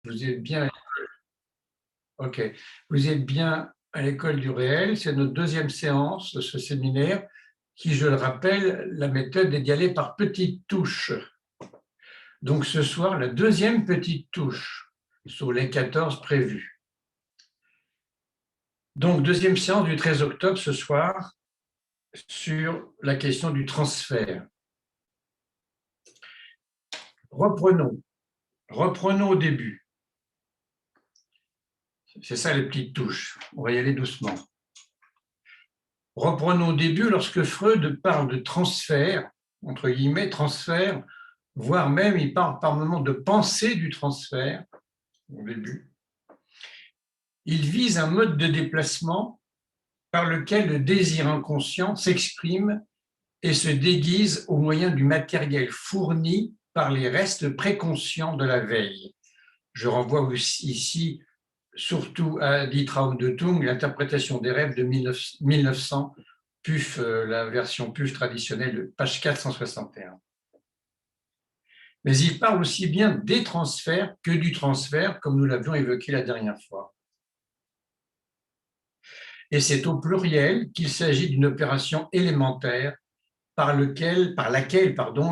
Vous êtes bien, ok. Vous êtes bien à l'école du réel. C'est notre deuxième séance de ce séminaire qui, je le rappelle, la méthode est d'y aller par petites touches. Donc ce soir, la deuxième petite touche sur les 14 prévues. Donc deuxième séance du 13 octobre ce soir sur la question du transfert. Reprenons au début. C'est ça les petites touches. On va y aller doucement. Reprenons au début lorsque Freud parle de transfert, entre guillemets, transfert, voire même il parle par moments de pensée du transfert, au début. Il vise un mode de déplacement par lequel le désir inconscient s'exprime et se déguise au moyen du matériel fourni par les restes préconscients de la veille. Je renvoie aussi ici surtout à Die Traum de Tung, l'interprétation des rêves de 1900, PUF, la version PUF traditionnelle, page 461. Mais il parle aussi bien des transferts que du transfert, comme nous l'avions évoqué la dernière fois. Et c'est au pluriel qu'il s'agit d'une opération élémentaire par laquelle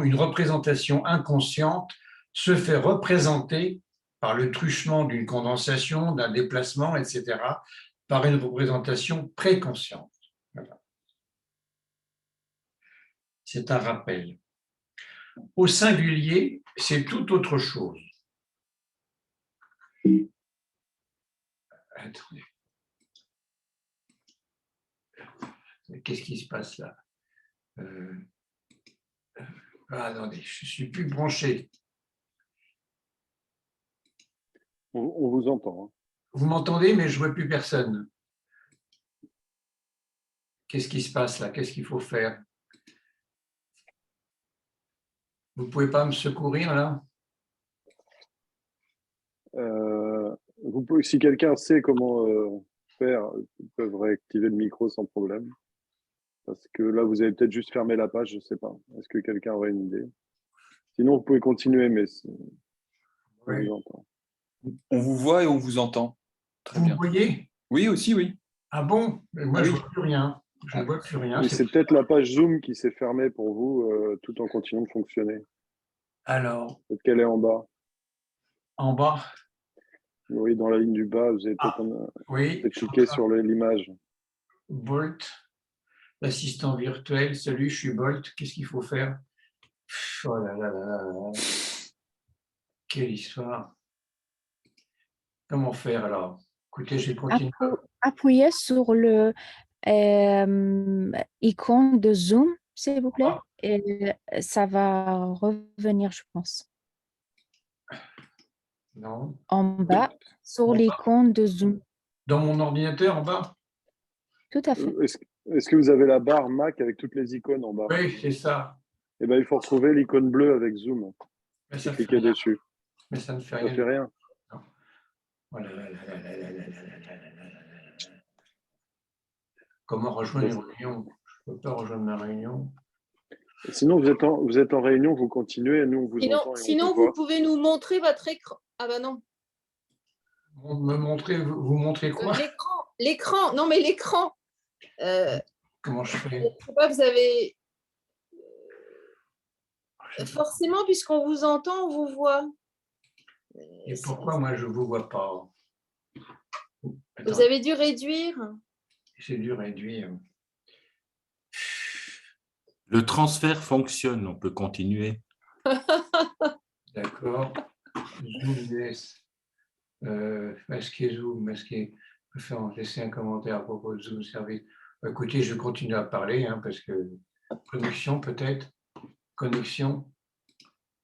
une représentation inconsciente se fait représenter par le truchement d'une condensation, d'un déplacement, etc., par une représentation préconsciente. Voilà. C'est un rappel. Au singulier, c'est tout autre chose. Attendez. Qu'est-ce qui se passe là? Attendez, je ne suis plus branché. On vous entend. Hein. Vous m'entendez, mais je ne vois plus personne. Qu'est-ce qui se passe là? Qu'est-ce qu'il faut faire? Vous ne pouvez pas me secourir là? Si quelqu'un sait comment faire, ils peuvent réactiver le micro sans problème. Parce que là, vous avez peut-être juste fermé la page, je ne sais pas. Est-ce que quelqu'un aurait une idée? Sinon, vous pouvez continuer, mais on vous entend. On vous voit et on vous entend. Très Vous bien. me voyez? Oui, aussi, oui. Ah bon? Mais moi, Ah je oui. ne vois plus rien. Je ne vois plus rien. Oui, c'est peut-être la page Zoom qui s'est fermée pour vous tout en continuant de fonctionner. Alors, Peut-être qu'elle est en bas. en bas. Oui, dans la ligne du bas, vous avez peut-être cliqué sur l'image. Bolt, l'assistant virtuel. Salut, je suis Bolt. Qu'est-ce qu'il faut faire? Oh là là là là là. Quelle histoire. Comment faire alors? Écoutez, je vais continuer. Appuyez sur le icône de Zoom, s'il vous plaît, et ça va revenir, je pense. Non. En bas, sur l'icône de Zoom. Dans mon ordinateur en bas? Tout à fait. Est-ce que vous avez la barre Mac avec toutes les icônes en bas? Oui, c'est ça. Eh bien, il faut retrouver l'icône bleue avec Zoom. Mais ça Cliquez dessus. Mais ça ne fait Ça rien. fait rien. Oh là là là là là là là là là là là là. Comment rejoindre une réunion? Je ne peux pas rejoindre ma réunion. Sinon, vous êtes en réunion, vous continuez, et nous, on vous entend. Sinon, vous pouvez nous montrer votre écran. Ah bah non. Me montrer, vous montrez quoi? L'écran. Non, mais l'écran. Comment je fais? Je sais pas, vous avez... Forcément, puisqu'on vous entend, on vous voit. Et pourquoi moi je ne vous vois pas? Vous avez dû réduire. J'ai dû réduire. Le transfert fonctionne, on peut continuer. D'accord. Zoom US. Masquer Zoom, masquer. Laisser un commentaire à propos de Zoom Service. Écoutez, je continue à parler parce que connexion peut-être. Connexion.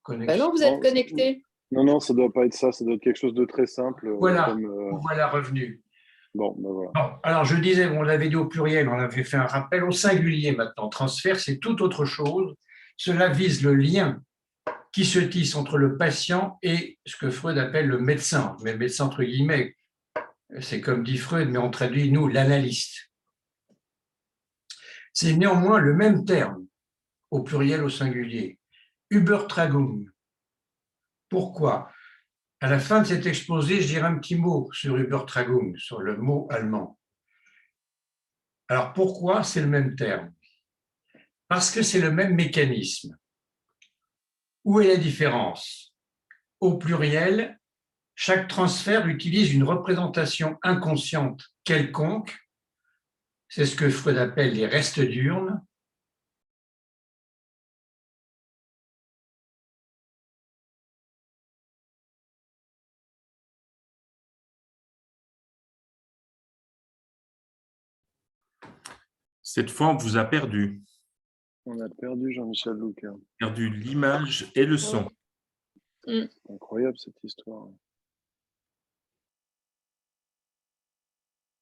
Ben non, vous êtes connecté. Non, ça ne doit pas être ça. Ça doit être quelque chose de très simple. Voilà, voilà revenu. Bon, ben voilà. Bon, alors je disais, on l'avait dit au pluriel, on avait fait un rappel au singulier maintenant. Transfert, c'est tout autre chose. Cela vise le lien qui se tisse entre le patient et ce que Freud appelle le médecin, mais le médecin entre guillemets. C'est comme dit Freud, mais on traduit, nous, l'analyste. C'est néanmoins le même terme, au pluriel, au singulier. Übertragung. Pourquoi? À la fin de cet exposé, je dirai un petit mot sur Übertragung, sur le mot allemand. Alors pourquoi c'est le même terme? Parce que c'est le même mécanisme. Où est la différence? Au pluriel, chaque transfert utilise une représentation inconsciente quelconque. C'est ce que Freud appelle les restes diurnes. Cette fois, on vous a perdu. On a perdu Jean-Michel Louquin. Perdu l'image et le son. C'est incroyable cette histoire.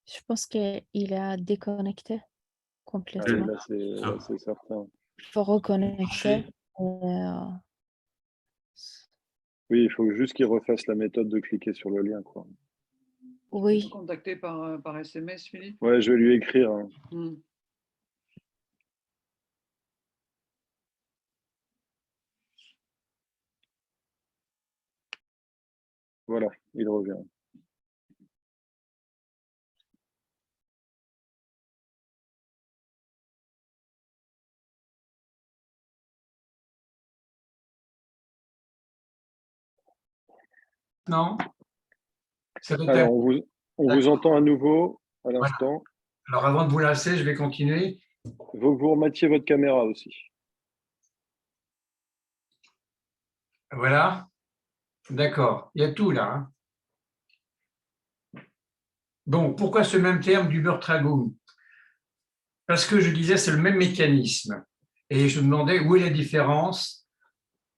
Je pense qu'il a déconnecté complètement. Là, c'est certain. Il faut reconnecter. Oui, il faut juste qu'il refasse la méthode de cliquer sur le lien, quoi. Oui. Contacter par SMS, Philippe. Ouais, je vais lui écrire. Hein. Voilà, il revient. Non? Alors, on vous entend à nouveau à l'instant. Voilà. Alors, avant de vous lasser, je vais continuer. Il faut que vous remettiez votre caméra aussi. Voilà. D'accord. Il y a tout là. Hein. Bon, pourquoi ce même terme d'Übertragung? Parce que je disais, c'est le même mécanisme. Et je me demandais où est la différence?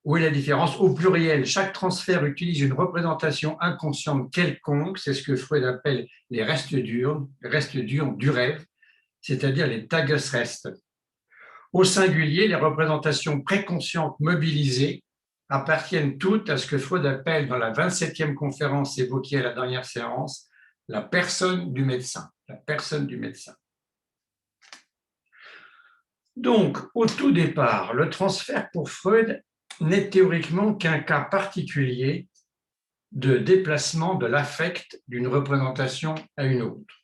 Où est la différence? Au pluriel, chaque transfert utilise une représentation inconsciente quelconque, c'est ce que Freud appelle les restes diurnes du rêve, c'est-à-dire les Tagesreste. Au singulier, les représentations préconscientes mobilisées appartiennent toutes à ce que Freud appelle dans la 27e conférence évoquée à la dernière séance, la personne du médecin. La personne du médecin. Donc, au tout départ, le transfert pour Freud n'est théoriquement qu'un cas particulier de déplacement de l'affect d'une représentation à une autre.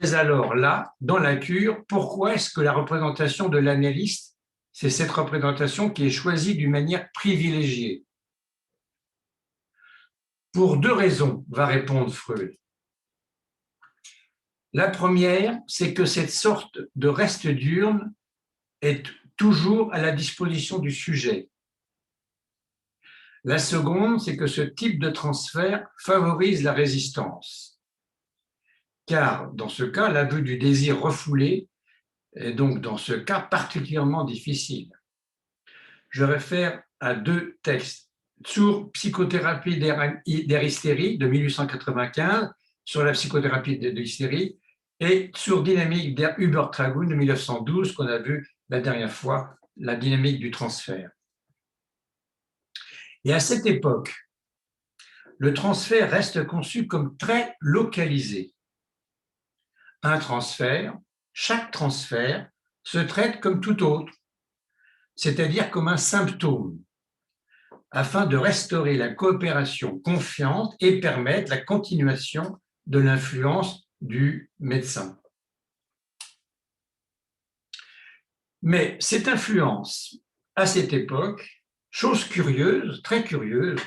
Mais alors là, dans la cure, pourquoi est-ce que la représentation de l'analyste, c'est cette représentation qui est choisie d'une manière privilégiée? Pour deux raisons, va répondre Freud. La première, c'est que cette sorte de reste diurne est toujours à la disposition du sujet. La seconde, c'est que ce type de transfert favorise la résistance. Car dans ce cas, l'aveu du désir refoulé est donc dans ce cas particulièrement difficile. Je réfère à deux textes. Zur Psychothérapie der Hysterie de 1895, sur la psychothérapie de l'hystérie, et sur Dynamique der Übertragung de 1912, qu'on a vu la dernière fois, la dynamique du transfert. Et à cette époque, le transfert reste conçu comme très localisé. Un transfert, chaque transfert, se traite comme tout autre, c'est-à-dire comme un symptôme, afin de restaurer la coopération confiante et permettre la continuation de l'influence du médecin. Mais cette influence, à cette époque, chose curieuse, très curieuse,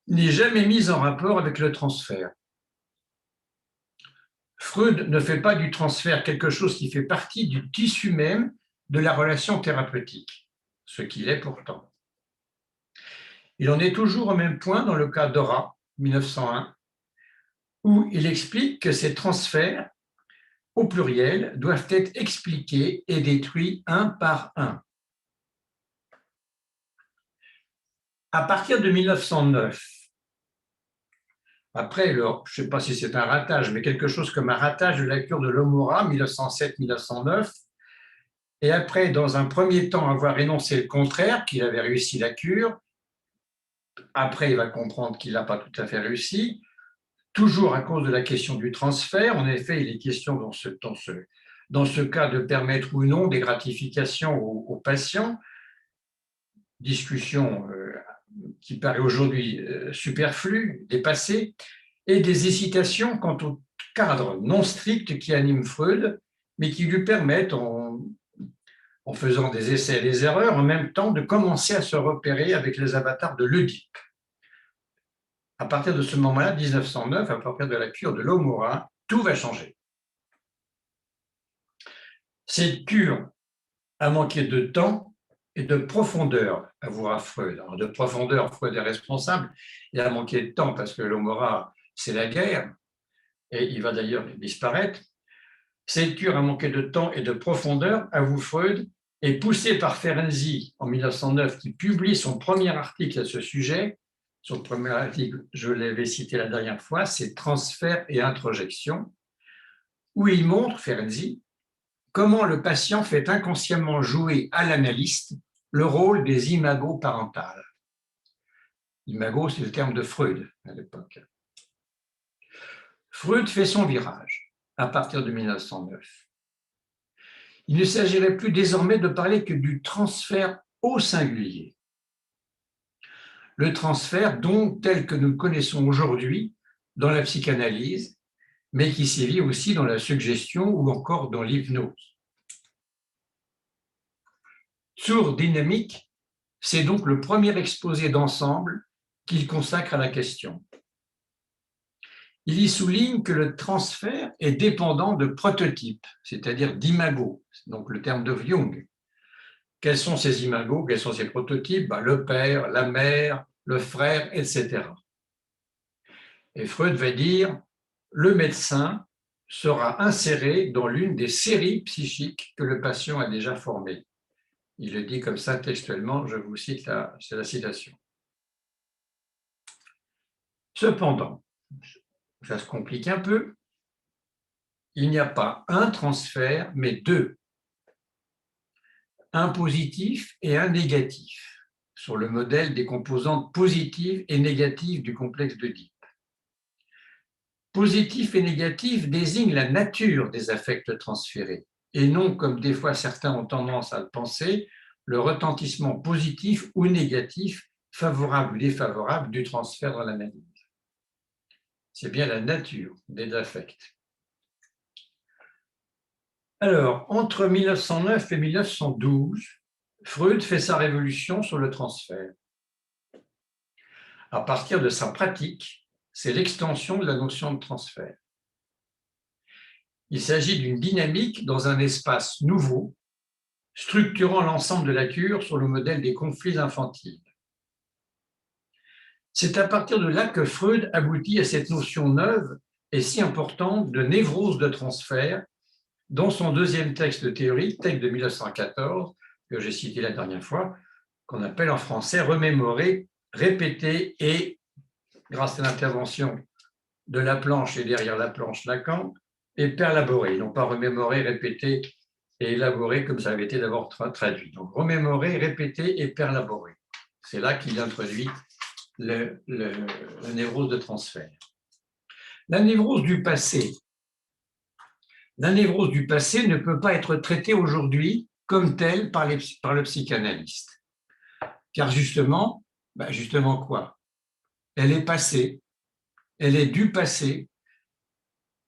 n'est jamais mise en rapport avec le transfert. Freud ne fait pas du transfert quelque chose qui fait partie du tissu même de la relation thérapeutique, ce qu'il est pourtant. Il en est toujours au même point dans le cas d'Ora, 1901, où il explique que ces transferts, au pluriel, doivent être expliqués et détruits un par un. À partir de 1909, après, je ne sais pas si c'est un ratage, mais quelque chose comme un ratage de la cure de l'Omura, 1907-1909, et après, dans un premier temps, avoir énoncé le contraire, qu'il avait réussi la cure, après, il va comprendre qu'il n'a pas tout à fait réussi, toujours à cause de la question du transfert. En effet, il est question dans ce cas de permettre ou non des gratifications aux patients, discussion qui paraît aujourd'hui superflu, dépassé, et des hésitations quant au cadre non strict qui anime Freud, mais qui lui permettent, en faisant des essais et des erreurs, en même temps de commencer à se repérer avec les avatars de l'Oedipe. À partir de ce moment-là, 1909, à partir de la cure de l'Omora, tout va changer. Cette cure a manqué de temps et de profondeur, avouera Freud. Alors, de profondeur, Freud est responsable. Il a manqué de temps parce que l'Omora, c'est la guerre, et il va d'ailleurs disparaître. Cette cure a manqué de temps et de profondeur, avoue Freud, et poussé par Ferenczi en 1909, qui publie son premier article à ce sujet. Son premier article, je l'avais cité la dernière fois, c'est Transfert et introjection, où il montre, Ferenczi, comment le patient fait inconsciemment jouer à l'analyste le rôle des imagos parentales. Imago, c'est le terme de Freud à l'époque. Freud fait son virage à partir de 1909. Il ne s'agirait plus désormais de parler que du transfert au singulier. Le transfert, donc, tel que nous le connaissons aujourd'hui dans la psychanalyse, mais qui sévit aussi dans la suggestion ou encore dans l'hypnose. Zur Dynamik, c'est donc le premier exposé d'ensemble qu'il consacre à la question. Il y souligne que le transfert est dépendant de prototypes, c'est-à-dire d'imagos, donc le terme de Jung. Quels sont ces imagos, quels sont ces prototypes? Le père, la mère, le frère, etc. Et Freud va dire, le médecin sera inséré dans l'une des séries psychiques que le patient a déjà formées. Il le dit comme ça textuellement, je vous cite, c'est la citation. Cependant, ça se complique un peu, il n'y a pas un transfert, mais deux. Un positif et un négatif, sur le modèle des composantes positives et négatives du complexe d'Oedipe. Positif et négatif désignent la nature des affects transférés, et non, comme des fois certains ont tendance à le penser, le retentissement positif ou négatif, favorable ou défavorable du transfert dans l'analyse. C'est bien la nature des affects. Alors, entre 1909 et 1912, Freud fait sa révolution sur le transfert. À partir de sa pratique, c'est l'extension de la notion de transfert. Il s'agit d'une dynamique dans un espace nouveau, structurant l'ensemble de la cure sur le modèle des conflits infantiles. C'est à partir de là que Freud aboutit à cette notion neuve et si importante de névrose de transfert dans son deuxième texte théorique, texte de 1914, que j'ai cité la dernière fois, qu'on appelle en français « Remémorer, répéter et, grâce à l'intervention de Laplanche et derrière Laplanche Lacan, et perlaborer », non pas remémorer, répéter et élaborer comme ça avait été d'abord traduit. Donc remémorer, répéter et perlaborer. C'est là qu'il introduit la névrose de transfert. La névrose du passé. La névrose du passé ne peut pas être traitée aujourd'hui comme telle par le psychanalyste. Car justement quoi? Elle est passée, elle est du passé,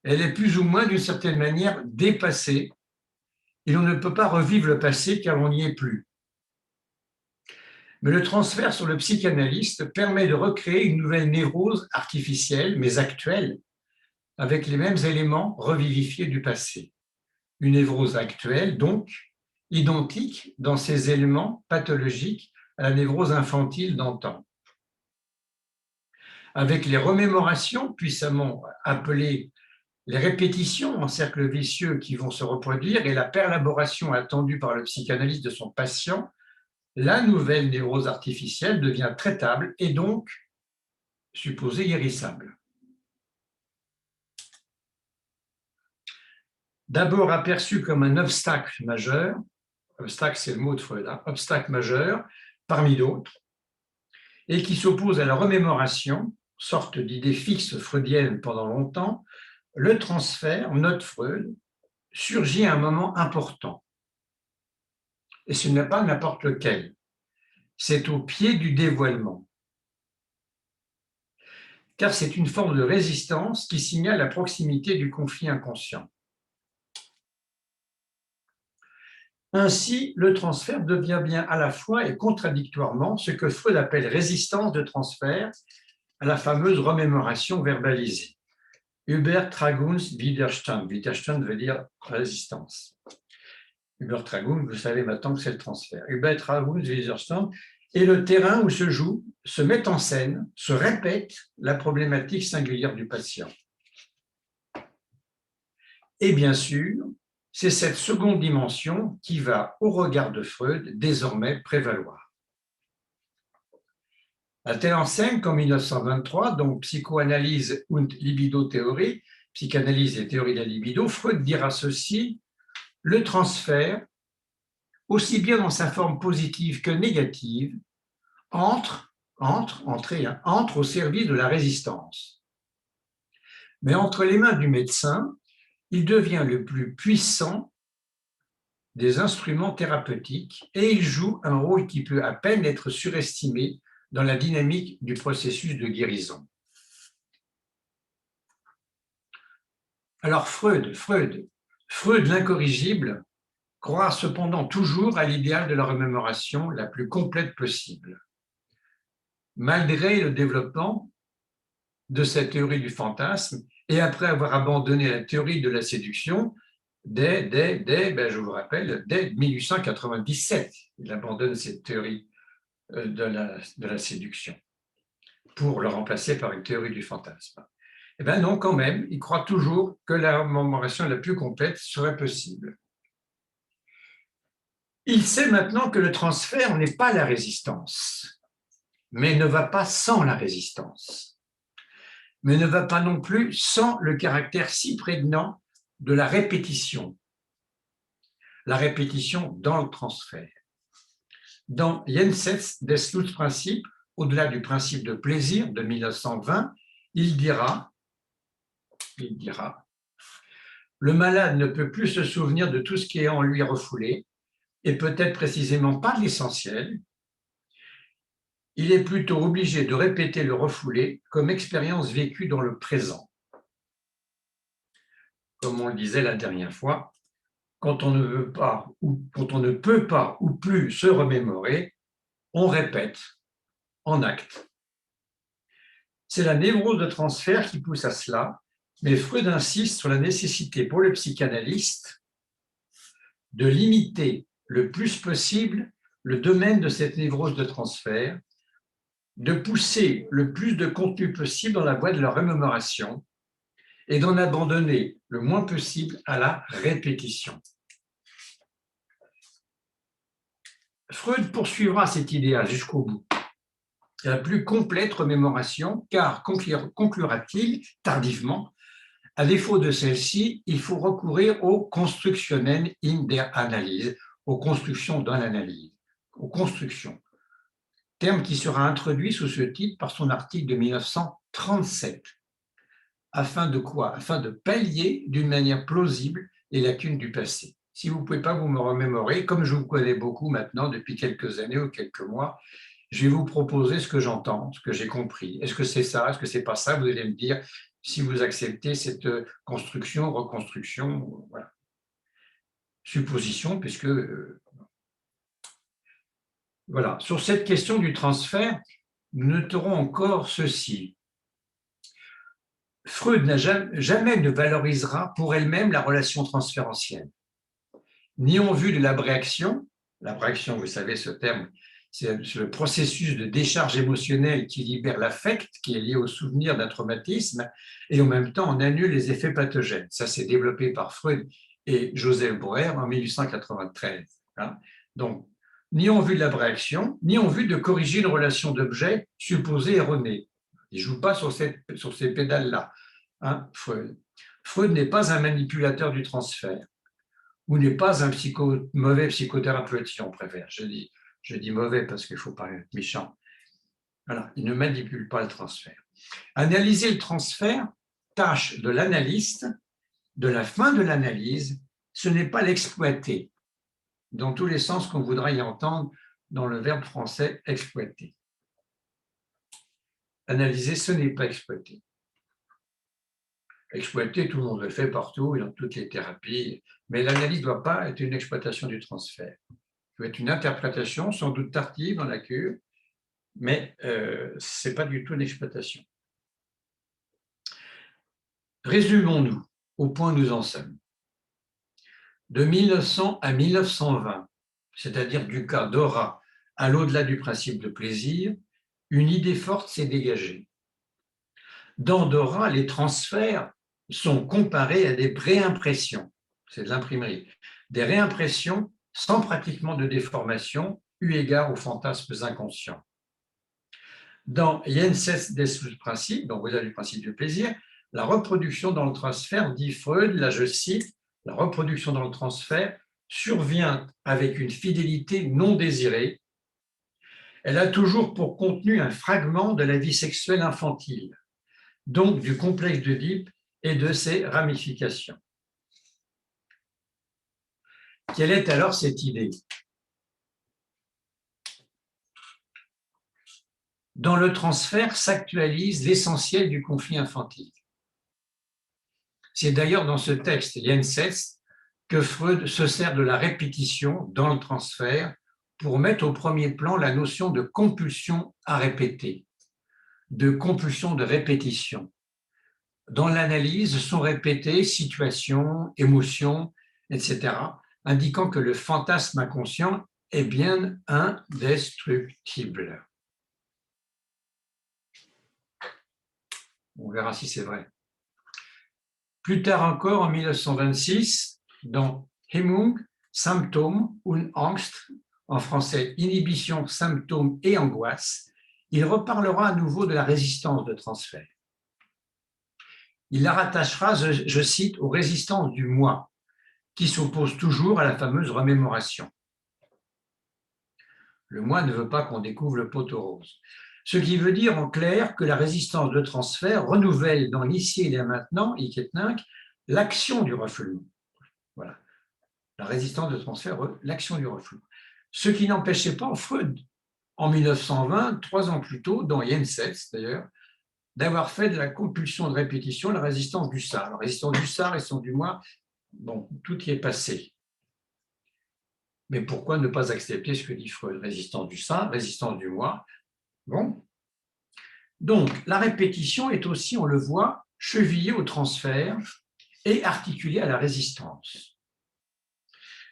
elle est plus ou moins d'une certaine manière dépassée, et on ne peut pas revivre le passé car on n'y est plus. Mais le transfert sur le psychanalyste permet de recréer une nouvelle névrose artificielle, mais actuelle, avec les mêmes éléments revivifiés du passé. Une névrose actuelle, donc, identique dans ses éléments pathologiques à la névrose infantile d'antan. Avec les remémorations, puissamment appelées les répétitions en cercle vicieux qui vont se reproduire et la perlaboration attendue par le psychanalyste de son patient, la nouvelle névrose artificielle devient traitable et donc supposée guérissable. D'abord aperçu comme un obstacle majeur, obstacle c'est le mot de Freud, hein, obstacle majeur parmi d'autres, et qui s'oppose à la remémoration, sorte d'idée fixe freudienne pendant longtemps, le transfert, note Freud, surgit à un moment important. Et ce n'est pas n'importe lequel. C'est au pied du dévoilement. car c'est une forme de résistance qui signale la proximité du conflit inconscient. Ainsi, le transfert devient bien à la fois et contradictoirement ce que Freud appelle résistance de transfert à la fameuse remémoration verbalisée. Übertragungswiderstand. Widerstand veut dire résistance. Übertragung, vous savez maintenant que c'est le transfert. Übertragungswiderstand est le terrain où se met en scène, se répète la problématique singulière du patient. Et bien sûr, c'est cette seconde dimension qui va, au regard de Freud, désormais prévaloir. À telle enseigne qu'en 1923, donc Psychoanalyse und Libido-Théorie, psychanalyse et théorie de la libido, Freud dira ceci: le transfert, aussi bien dans sa forme positive que négative, entre au service de la résistance. Mais entre les mains du médecin, il devient le plus puissant des instruments thérapeutiques et il joue un rôle qui peut à peine être surestimé dans la dynamique du processus de guérison. Alors Freud l'incorrigible, croit cependant toujours à l'idéal de la remémoration la plus complète possible. Malgré le développement de cette théorie du fantasme, et après avoir abandonné la théorie de la séduction, je vous rappelle, dès 1897, il abandonne cette théorie de la séduction pour le remplacer par une théorie du fantasme. Eh bien non, quand même, il croit toujours que la remémoration la plus complète serait possible. Il sait maintenant que le transfert n'est pas la résistance, mais ne va pas sans la résistance, mais ne va pas non plus sans le caractère si prégnant de la répétition dans le transfert. Dans Jensen's des Schlussprincip, au-delà du principe de plaisir de 1920, il dira, le malade ne peut plus se souvenir de tout ce qui est en lui refoulé, et peut-être précisément pas de l'essentiel. Il est plutôt obligé de répéter le refoulé comme expérience vécue dans le présent. Comme on le disait la dernière fois, quand on ne peut pas ou plus se remémorer, on répète en acte. C'est la névrose de transfert qui pousse à cela, mais Freud insiste sur la nécessité pour le psychanalyste de limiter le plus possible le domaine de cette névrose de transfert, de pousser le plus de contenu possible dans la voie de la remémoration et d'en abandonner le moins possible à la répétition. Freud poursuivra cet idéal jusqu'au bout. La plus complète remémoration, car, conclura-t-il tardivement, à défaut de celle-ci, il faut recourir au Konstruktionen in der Analyse, aux constructions dans l'analyse, aux constructions, terme qui sera introduit sous ce titre par son article de 1937. Afin de quoi? Afin de pallier d'une manière plausible les lacunes du passé. Si vous ne pouvez pas vous me remémorer, comme je vous connais beaucoup maintenant depuis quelques années ou quelques mois, je vais vous proposer ce que j'entends, ce que j'ai compris. Est-ce que c'est ça? Est-ce que c'est pas ça? Vous allez me dire si vous acceptez cette construction, reconstruction, voilà. Supposition, puisque voilà. Sur cette question du transfert, nous noterons encore ceci. Freud jamais ne valorisera pour elle-même la relation transférentielle, ni en vue de l'abréaction. L'abréaction, vous savez, ce terme, c'est le processus de décharge émotionnelle qui libère l'affect, qui est lié au souvenir d'un traumatisme, et en même temps, on annule les effets pathogènes. Ça, c'est développé par Freud et Joseph Breuer en 1893. Donc, ni en vue de l'abréaction, ni en vue de corriger une relation d'objet supposée erronée. Il ne joue pas sur ces pédales-là. Freud. Freud n'est pas un manipulateur du transfert, ou n'est pas un mauvais psychothérapeute, si on préfère. Je dis mauvais parce qu'il ne faut pas être méchant. Voilà, il ne manipule pas le transfert. Analyser le transfert, tâche de l'analyste, de la fin de l'analyse, ce n'est pas l'exploiter, dans tous les sens qu'on voudra y entendre dans le verbe français exploiter. Analyser, ce n'est pas exploiter. Exploiter, tout le monde le fait partout, dans toutes les thérapies, mais l'analyse ne doit pas être une exploitation du transfert. Ça doit être une interprétation, sans doute tardive dans la cure, mais ce n'est pas du tout une exploitation. Résumons-nous au point où nous en sommes. De 1900 à 1920, c'est-à-dire du cas Dora à l'au-delà du principe de plaisir, une idée forte s'est dégagée. Dans Dora, les transferts sont comparés à des réimpressions, c'est de l'imprimerie, des réimpressions sans pratiquement de déformation, eu égard aux fantasmes inconscients. Dans Jensen's des principes, donc au-delà du principe du plaisir, la reproduction dans le transfert, dit Freud, là je cite, la reproduction dans le transfert survient avec une fidélité non désirée. Elle a toujours pour contenu un fragment de la vie sexuelle infantile, donc du complexe d'Oedipe et de ses ramifications. Quelle est alors cette idée? Dans le transfert s'actualise l'essentiel du conflit infantile. C'est d'ailleurs dans ce texte, Jensen's, que Freud se sert de la répétition dans le transfert pour mettre au premier plan la notion de compulsion à répéter, de compulsion de répétition. Dans l'analyse sont répétées situations, émotions, etc., indiquant que le fantasme inconscient est bien indestructible. On verra si c'est vrai. Plus tard encore, en 1926, dans Hemmung, Symptômes und Angst, en français Inhibition, symptômes et angoisse, il reparlera à nouveau de la résistance de transfert. Il la rattachera, je cite, aux résistances du moi, qui s'oppose toujours à la fameuse remémoration. Le moi ne veut pas qu'on découvre le pot aux roses. Ce qui veut dire en clair que la résistance de transfert renouvelle dans l'ici et le maintenant, l'action du refoulement. Voilà. La résistance de transfert, l'action du refoulement. Ce qui n'empêchait pas Freud, en 1920, 3 ans plus tôt, dans Jensen's d'ailleurs, d'avoir fait de la compulsion de répétition la résistance du ça. La résistance du ça, résistance du moi, bon, tout y est passé. Mais pourquoi ne pas accepter ce que dit Freud? Résistance du ça, résistance du moi. Bon. Donc, la répétition est aussi, on le voit, chevillée au transfert et articulée à la résistance.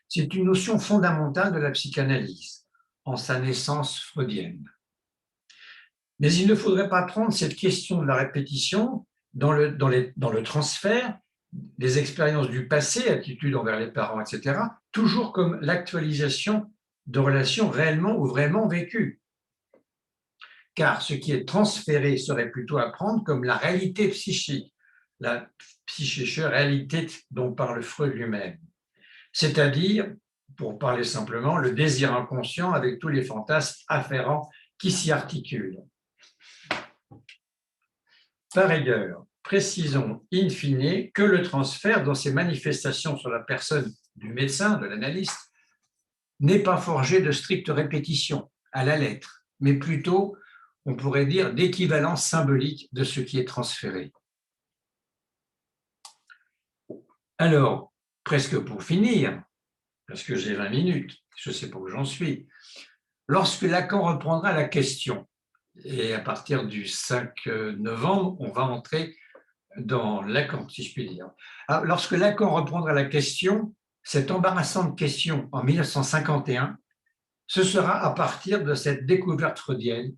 C'est une notion fondamentale de la psychanalyse, en sa naissance freudienne. Mais il ne faudrait pas prendre cette question de la répétition dans le transfert, les expériences du passé, attitude envers les parents, etc., toujours comme l'actualisation de relations réellement ou vraiment vécues. Car ce qui est transféré serait plutôt à prendre comme la réalité psychique, la psychische réalité dont parle Freud lui-même. C'est-à-dire, pour parler simplement, le désir inconscient avec tous les fantasmes afférents qui s'y articulent. Par ailleurs, précisons in fine que le transfert, dans ses manifestations sur la personne du médecin, de l'analyste, n'est pas forgé de stricte répétition à la lettre, mais plutôt, on pourrait dire, d'équivalence symbolique de ce qui est transféré. Alors, presque pour finir, parce que j'ai 20 minutes, je ne sais pas où j'en suis, lorsque Lacan reprendra la question, et à partir du 5 novembre, on va entrer dans Lacan, si je puis dire. Alors, lorsque Lacan reprendra la question, cette embarrassante question en 1951, ce sera à partir de cette découverte freudienne,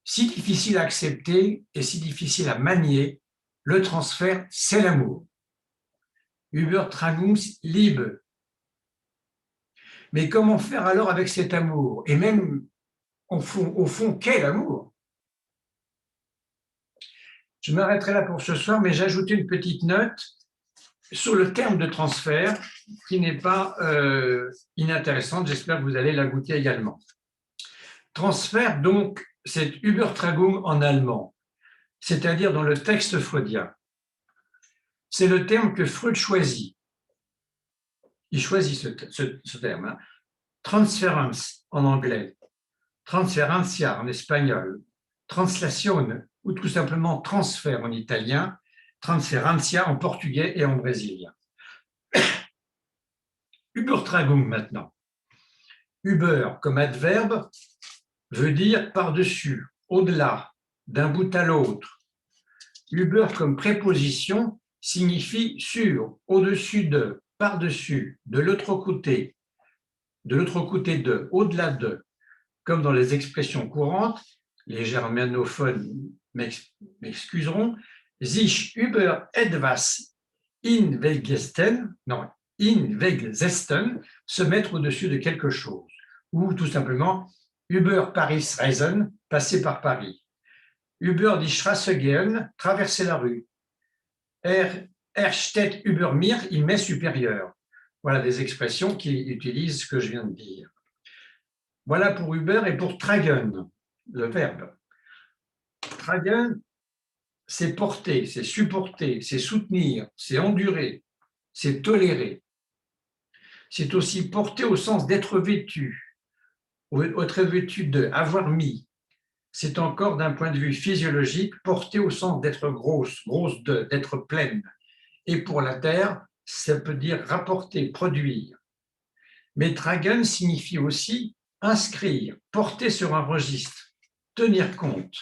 si difficile à accepter et si difficile à manier, le transfert, c'est l'amour. Übertragungsliebe. Mais comment faire alors avec cet amour? Et même, au fond, quel amour? Je m'arrêterai là pour ce soir, mais j'ai ajouté une petite note sur le terme de transfert qui n'est pas inintéressante. J'espère que vous allez la goûter également. Transfert, donc, c'est Übertragung en allemand, c'est-à-dire dans le texte freudien. C'est le terme que Freud choisit. Il choisit ce terme. Hein. Transference en anglais, transferencia en espagnol, translation ou tout simplement transfert en italien, transferencia en portugais et en brésilien. Übertragung maintenant. Über comme adverbe veut dire par-dessus, au-delà, d'un bout à l'autre. Über comme préposition signifie sur, au-dessus de, par-dessus, de l'autre côté de, au-delà de. Comme dans les expressions courantes, les germanophones m'excuseront, sich über etwas hinwegsetzen, non, hinwegsetzen, se mettre au-dessus de quelque chose. Ou tout simplement, über Paris reisen, passer par Paris. Über die Straße gehen, traverser la rue. Steht über mir, il m'est supérieur. Voilà des expressions qui utilisent ce que je viens de dire. Voilà pour Über et pour tragen, le verbe. Tragen, c'est porter, c'est supporter, c'est soutenir, c'est endurer, c'est tolérer. C'est aussi porter au sens d'être vêtu, être vêtu de, avoir mis. C'est encore d'un point de vue physiologique, porter au sens d'être grosse, grosse de, d'être pleine. Et pour la terre, ça peut dire rapporter, produire. Mais tragen signifie aussi inscrire, porter sur un registre, tenir compte.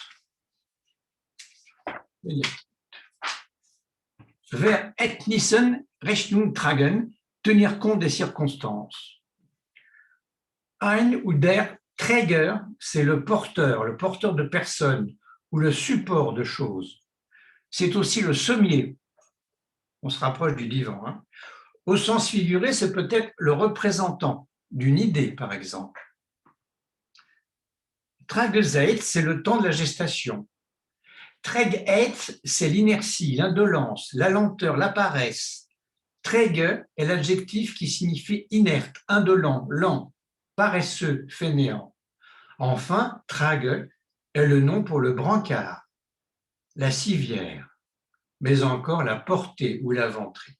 Vers etnissen Rechnung tragen, tenir compte des circonstances. Ein ou der Träger, c'est le porteur de personnes ou le support de choses. C'est aussi le sommier. On se rapproche du divan. Hein. Au sens figuré, c'est peut-être le représentant d'une idée, par exemple. Tragezeit, c'est le temps de la gestation. Trägheit, c'est l'inertie, l'indolence, la lenteur, la paresse. Träge est l'adjectif qui signifie inerte, indolent, lent, paresseux, fainéant. Enfin, Trage est le nom pour le brancard, la civière, mais encore la portée ou la ventrée.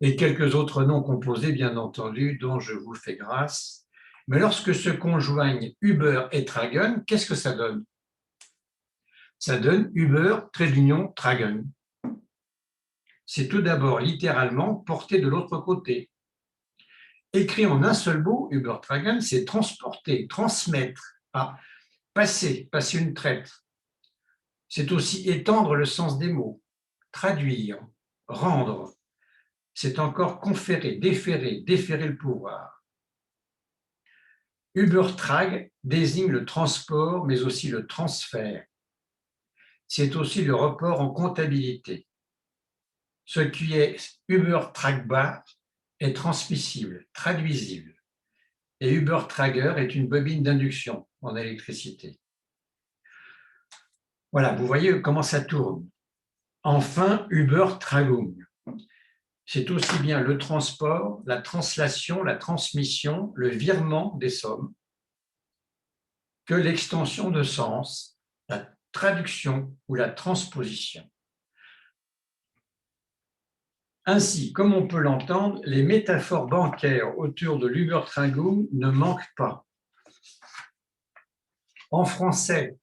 Et quelques autres noms composés, bien entendu, dont je vous fais grâce. Mais lorsque se conjoignent Über et Tragen, qu'est-ce que ça donne? Ça donne Über, trait d'union, Tragen. C'est tout d'abord littéralement porter de l'autre côté. Écrit en un seul mot, Übertragen, c'est transporter, transmettre, passer une traite. C'est aussi étendre le sens des mots, traduire, rendre. C'est encore conférer, déférer le pouvoir. Übertrag désigne le transport, mais aussi le transfert. C'est aussi le report en comptabilité. Ce qui est übertragbar est transmissible, traduisible. Et Übertrager est une bobine d'induction en électricité. Voilà, vous voyez comment ça tourne. Enfin, Übertragung. C'est aussi bien le transport, la translation, la transmission, le virement des sommes que l'extension de sens, la traduction ou la transposition. Ainsi, comme on peut l'entendre, les métaphores bancaires autour de l'Übertragung ne manquent pas. En français,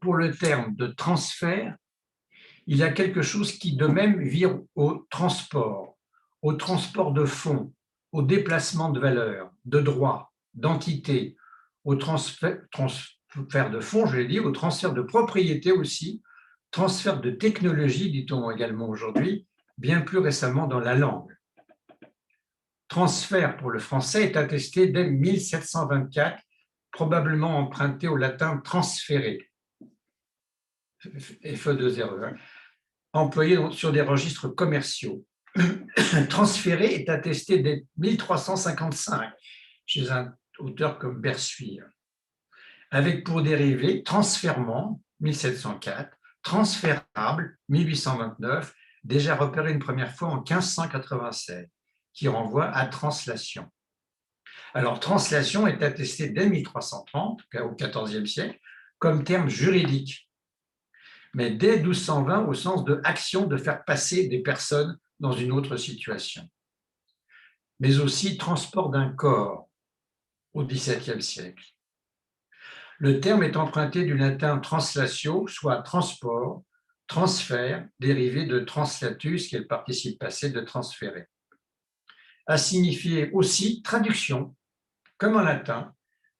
pour le terme de transfert, il y a quelque chose qui de même vire au transport de fonds, au déplacement de valeurs, de droits, d'entités, au transfert de fonds, je l'ai dit, au transfert de propriété aussi, transfert de technologie, dit-on également aujourd'hui, bien plus récemment dans la langue. Transfert pour le français est attesté dès 1724, probablement emprunté au latin transférer, FE2RE, employé sur des registres commerciaux. Transférer est attesté dès 1355 chez un auteur comme Bersuire, avec pour dérivé transfèrement, 1704, transférable, 1829, déjà repéré une première fois en 1596, qui renvoie à translation. Alors, translation est attestée dès 1330, au XIVe siècle, comme terme juridique, mais dès 1220 au sens de action de faire passer des personnes dans une autre situation. Mais aussi transport d'un corps au XVIIe siècle. Le terme est emprunté du latin translatio, soit transport, transfert, dérivé de translatus, qui est le participe passé de transférer. A signifié aussi traduction, comme en latin,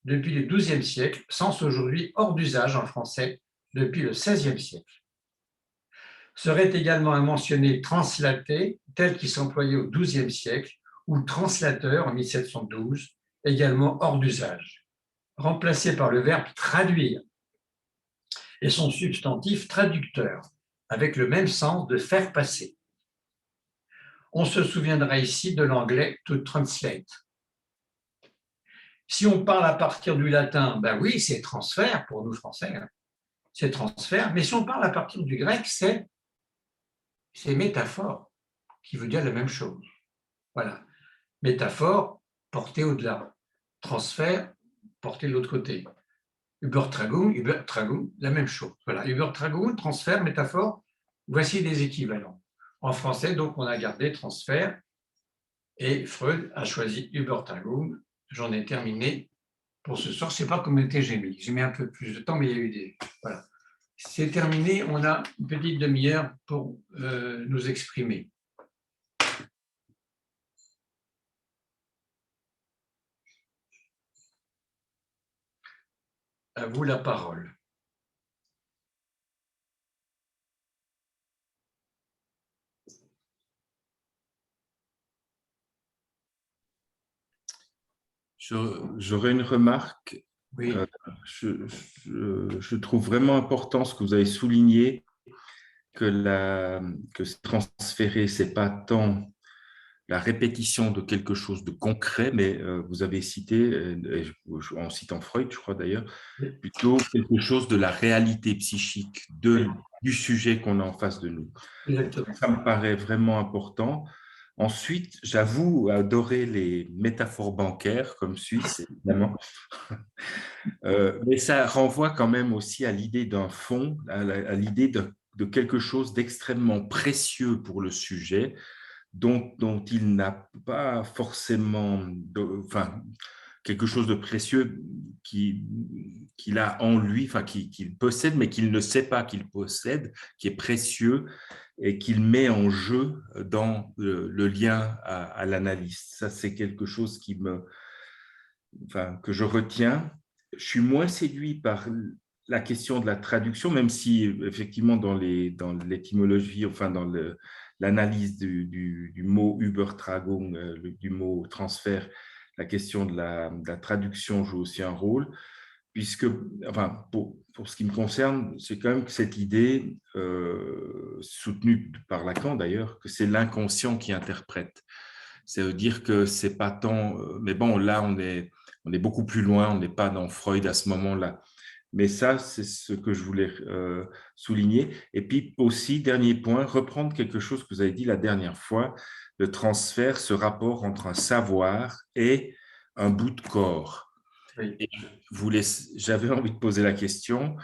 depuis le XIIe siècle, sens aujourd'hui hors d'usage en français depuis le XVIe siècle. Serait également à mentionner translaté, tel qu'il s'employait au XIIe siècle, ou translateur en 1712, également hors d'usage, remplacé par le verbe traduire et son substantif traducteur, avec le même sens de faire passer. On se souviendra ici de l'anglais to translate. Si on parle à partir du latin, ben oui, c'est transfert pour nous français, hein. C'est transfert, mais si on parle à partir du grec, c'est métaphore, qui veut dire la même chose. Voilà. Métaphore, portée au-delà. Transfert, portée de l'autre côté. Übertragung, la même chose. Voilà. Übertragung, transfert, métaphore, voici des équivalents. En français, donc, on a gardé transfert et Freud a choisi Übertragung. J'en ai terminé pour ce soir. Je ne sais pas combien de temps j'ai mis. J'ai mis un peu plus de temps, mais il y a eu des... Voilà. C'est terminé. On a une petite demi-heure pour nous exprimer. À vous la parole. J'aurais une remarque. Oui. Je trouve vraiment important ce que vous avez souligné, que transférer, ce n'est pas tant la répétition de quelque chose de concret, mais vous avez cité, en citant Freud, je crois d'ailleurs, plutôt quelque chose de la réalité psychique, du sujet qu'on a en face de nous. Exactement. Ça me paraît vraiment important. Ensuite, j'avoue adorer les métaphores bancaires, comme Suisse, évidemment. Mais ça renvoie quand même aussi à l'idée d'un fond, à l'idée de quelque chose d'extrêmement précieux pour le sujet, dont il n'a pas forcément, quelque chose de précieux qu'il a en lui, qu'il possède, mais qu'il ne sait pas qu'il possède, qui est précieux et qu'il met en jeu dans le lien à l'analyse. Ça, c'est quelque chose que je retiens. Je suis moins séduit par la question de la traduction, même si effectivement dans l'étymologie, dans l'analyse du mot Übertragung, du mot transfert, la question de la traduction joue aussi un rôle, puisque, pour ce qui me concerne, c'est quand même cette idée, soutenue par Lacan d'ailleurs, que c'est l'inconscient qui interprète. Ça veut dire que c'est pas tant... Mais bon, là, on est beaucoup plus loin, on n'est pas dans Freud à ce moment-là. Mais ça, c'est ce que je voulais souligner. Et puis aussi, dernier point, reprendre quelque chose que vous avez dit la dernière fois, le transfert, ce rapport entre un savoir et un bout de corps. Oui. Et j'avais envie de poser la question,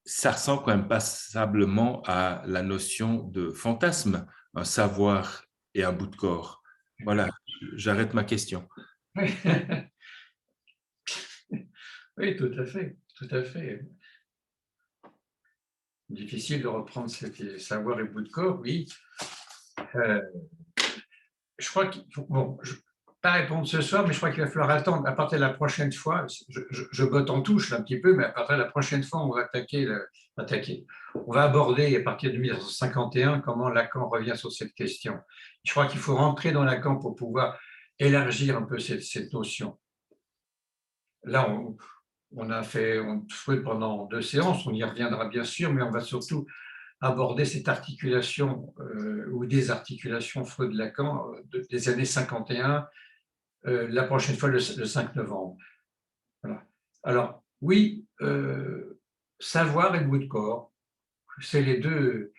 ça ressemble quand même passablement à la notion de fantasme, un savoir et un bout de corps. Voilà, j'arrête ma question. Oui. Oui, tout à fait, tout à fait. Difficile de reprendre ce savoir et bout de corps, oui. Je crois qu'il faut, bon, je ne vais pas répondre ce soir, mais je crois qu'il va falloir attendre à partir de la prochaine fois. Je botte en touche là, un petit peu, mais à partir de la prochaine fois, on va on va aborder à partir de 1951 comment Lacan revient sur cette question. Je crois qu'il faut rentrer dans Lacan pour pouvoir élargir un peu cette notion. Là, on a fait Freud pendant 2 séances, on y reviendra bien sûr, mais on va surtout aborder cette articulation ou des articulations Freud-Lacan des années 51, la prochaine fois le 5 novembre. Voilà. Alors, oui, savoir et bout de corps, c'est les deux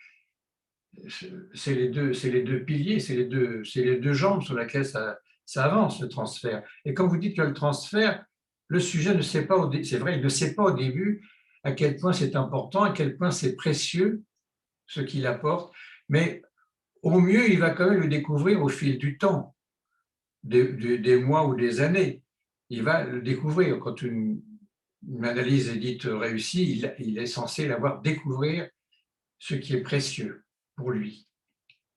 piliers, c'est les deux jambes sur lesquelles ça avance, le transfert. Et quand vous dites que le transfert, le sujet ne sait pas, c'est vrai, il ne sait pas au début à quel point c'est important, à quel point c'est précieux ce qu'il apporte, mais au mieux, il va quand même le découvrir au fil du temps, des mois ou des années. Il va le découvrir quand une analyse est dite réussie, il est censé l'avoir découvrir ce qui est précieux pour lui,